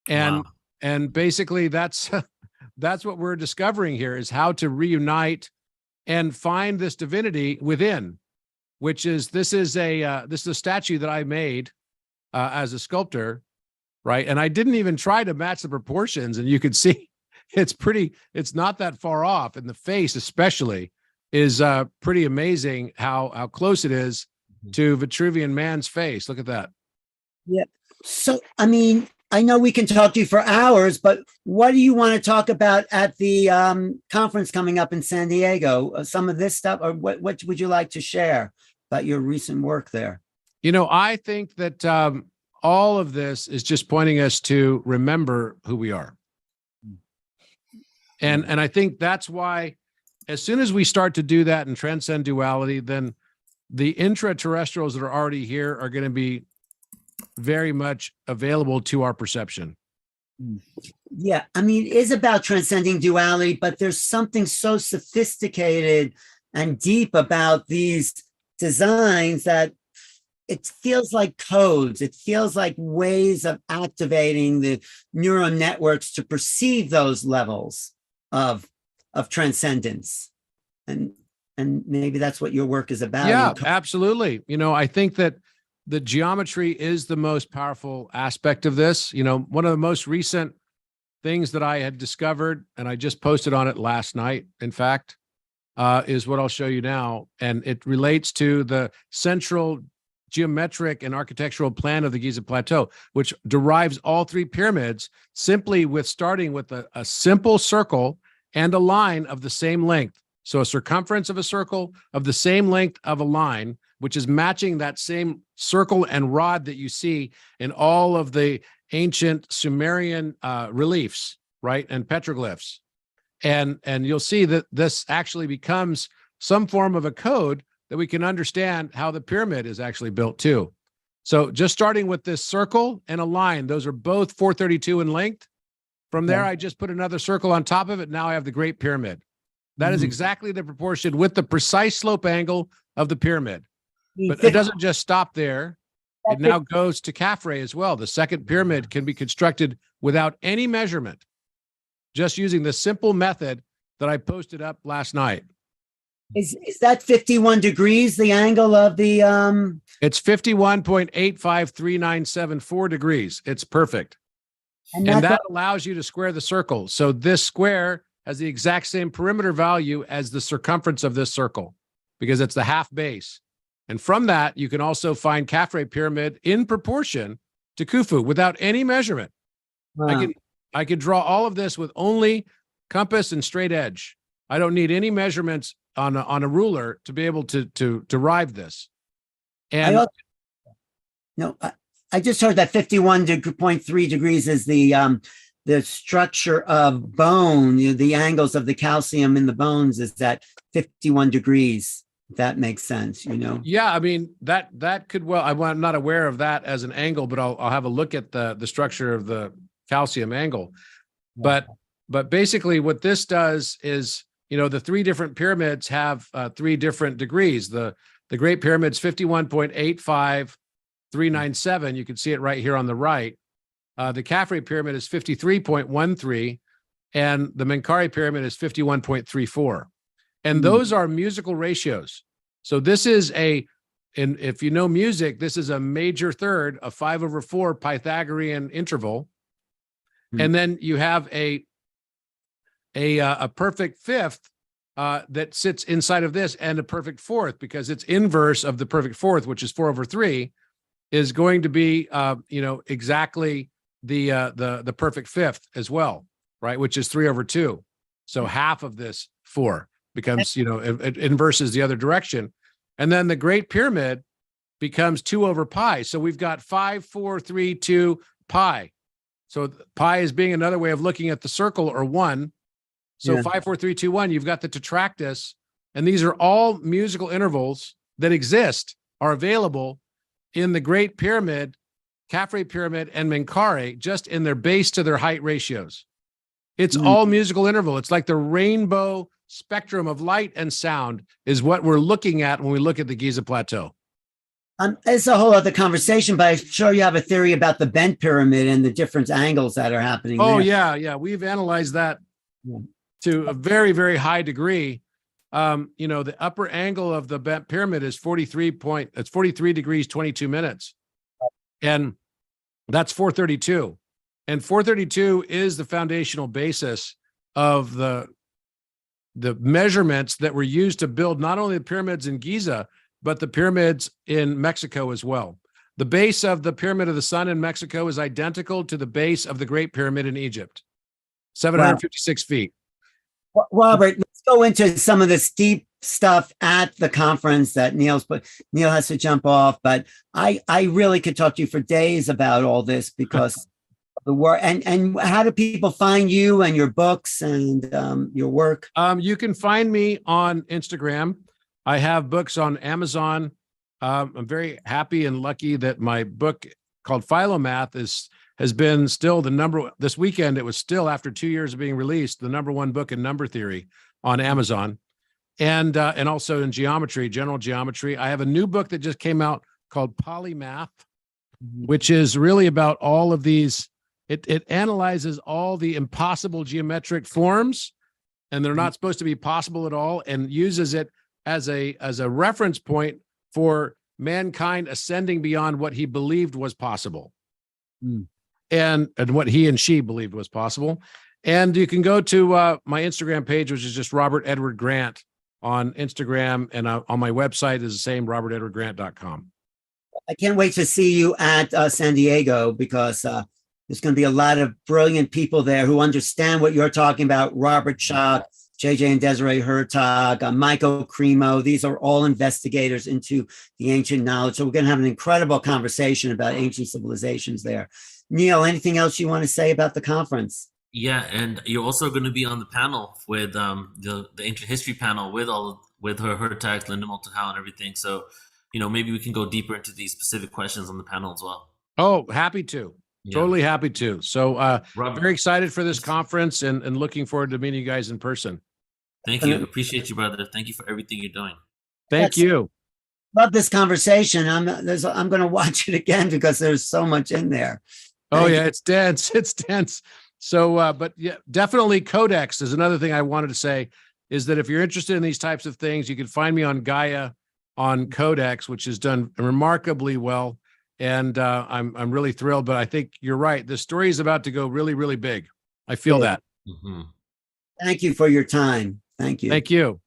And basically that's what we're discovering here, is how to reunite and find this divinity within, which is, this is a statue that I made as a sculptor, right? And I didn't even try to match the proportions, and you could see it's not that far off. And the face especially is pretty amazing how close it is to Vitruvian man's face. Look at that.
Yeah. So, I mean, I know we can talk to you for hours, but what do you want to talk about at the conference coming up in San Diego? Some of this stuff, or what would you like to share about your recent work there?
I think that all of this is just pointing us to remember who we are. And I think that's why, as soon as we start to do that and transcend duality, then the intraterrestrials that are already here are going to be very much available to our perception.
Yeah, I mean, it is about transcending duality, but there's something so sophisticated and deep about these designs that it feels like codes. It feels like ways of activating the neural networks to perceive those levels of transcendence. And maybe that's what your work is about.
Yeah, absolutely. I think that the geometry is the most powerful aspect of this. One of the most recent things that I had discovered, and I just posted on it last night, in fact, is what I'll show you now. And it relates to the central geometric and architectural plan of the Giza Plateau, which derives all 3 pyramids simply with starting with a simple circle and a line of the same length. So a circumference of a circle of the same length of a line which is matching that same circle and rod that you see in all of the ancient Sumerian reliefs, right, and petroglyphs. And you'll see that this actually becomes some form of a code that we can understand how the pyramid is actually built too. So just starting with this circle and a line, those are both 432 in length. From there, I just put another circle on top of it. Now I have the Great Pyramid. That is exactly the proportion with the precise slope angle of the pyramid. But it doesn't just stop there. It now goes to Khafre as well. The second pyramid can be constructed without any measurement, just using the simple method that I posted up last night.
Is that 51 degrees, the angle of the
It's 51.853974 degrees. It's perfect.
and
And
that
that allows you to square the circle. So this square has the exact same perimeter value as the circumference of this circle because it's the half base. And from that, you can also find Khafre pyramid in proportion to Khufu without any measurement.
wow.
I can draw all of this with only compass and straight edge. I don't need any measurements on a ruler to be able to derive this. And
I just heard that 51.3 degrees is the structure of bone, the angles of the calcium in the bones is at 51 degrees. If that makes sense,
yeah, I mean, that could, well, I'm not aware of that as an angle, but I'll have a look at the structure of the calcium angle. But basically what this does is, the three different pyramids have 3 different degrees. The Great Pyramid's 51.85397. You can see it right here on the right. The Khafre pyramid is 53.13, and the Menkaure pyramid is 51.34. And those are musical ratios. So this is and if you know music, this is a major third, a 5/4 Pythagorean interval. And then you have a perfect fifth that sits inside of this, and a perfect fourth, because its inverse of the perfect fourth, which is 4/3, is going to be exactly the perfect fifth as well, right? Which is 3/2. So half of this 4 becomes, it inverses the other direction. And then the Great Pyramid becomes 2/pi. So we've got 5, 4, 3, 2 pi. So pi is being another way of looking at the circle, or 1. So 5, 4, 3, 2, 1, you've got the tetractys. And these are all musical intervals that are available in the Great Pyramid, Khafre pyramid, and Menkaure, just in their base to their height ratios. It's all musical interval. It's like the rainbow spectrum of light and sound is what we're looking at when we look at the Giza Plateau.
It's a whole other conversation, but I'm sure you have a theory about the bent pyramid and the different angles that are happening.
Oh,
there.
yeah. We've analyzed that to a very, very high degree. The upper angle of the bent pyramid is 43 degrees, 22 minutes. And that's 432. And 432 is the foundational basis of the measurements that were used to build not only the pyramids in Giza, but the pyramids in Mexico as well. The base of the Pyramid of the Sun in Mexico is identical to the base of the Great Pyramid in Egypt, 756 feet.
Robert, let's go into some of the steep stuff at the conference that Neil has to jump off, but I really could talk to you for days about all this because of the work. And how do people find you and your books and your work?
You can find me on Instagram. I have books on Amazon. I'm very happy and lucky that my book called PHILOMATH has been still this weekend. It was still, after 2 years of being released, the #1 book in number theory on Amazon, and also in geometry, general geometry. I have a new book that just came out called Polymath, which is really about all of these. It analyzes all the impossible geometric forms, and they're not supposed to be possible at all, and uses it as a reference point for mankind ascending beyond what he believed was possible. And what he and she believed was possible. And you can go to my Instagram page, which is just Robert Edward Grant on Instagram. And on my website is the same, robertedwardgrant.com.
I can't wait to see you at San Diego, because there's going to be a lot of brilliant people there who understand what you're talking about, Robert Schoch, JJ and Desiree Hertog, Michael Cremo. These are all investigators into the ancient knowledge. So we're going to have an incredible conversation about ancient civilizations there. Neil, anything else you want to say about the conference?
Yeah, and you're also going to be on the panel with the ancient history panel with Hertag, Linda Moulton-Howe, and everything. So, maybe we can go deeper into these specific questions on the panel as well.
Oh, happy to.
Yeah.
Totally happy to. So
Robert,
very excited for this conference and looking forward to meeting you guys in person.
thank you. Appreciate you, brother. Thank you for everything you're doing.
Thank you.
Love this conversation. I'm going to watch it again because there's so much in there.
Oh,
Thank
yeah,
you.
it's dense. It's dense. So, but yeah, definitely Codex is another thing I wanted to say, is that if you're interested in these types of things, you can find me on Gaia on Codex, which is done remarkably well. And I'm really thrilled, but I think you're right. The story is about to go really, really big. I feel that.
Mm-hmm.
Thank you for your time. Thank you.
Thank you.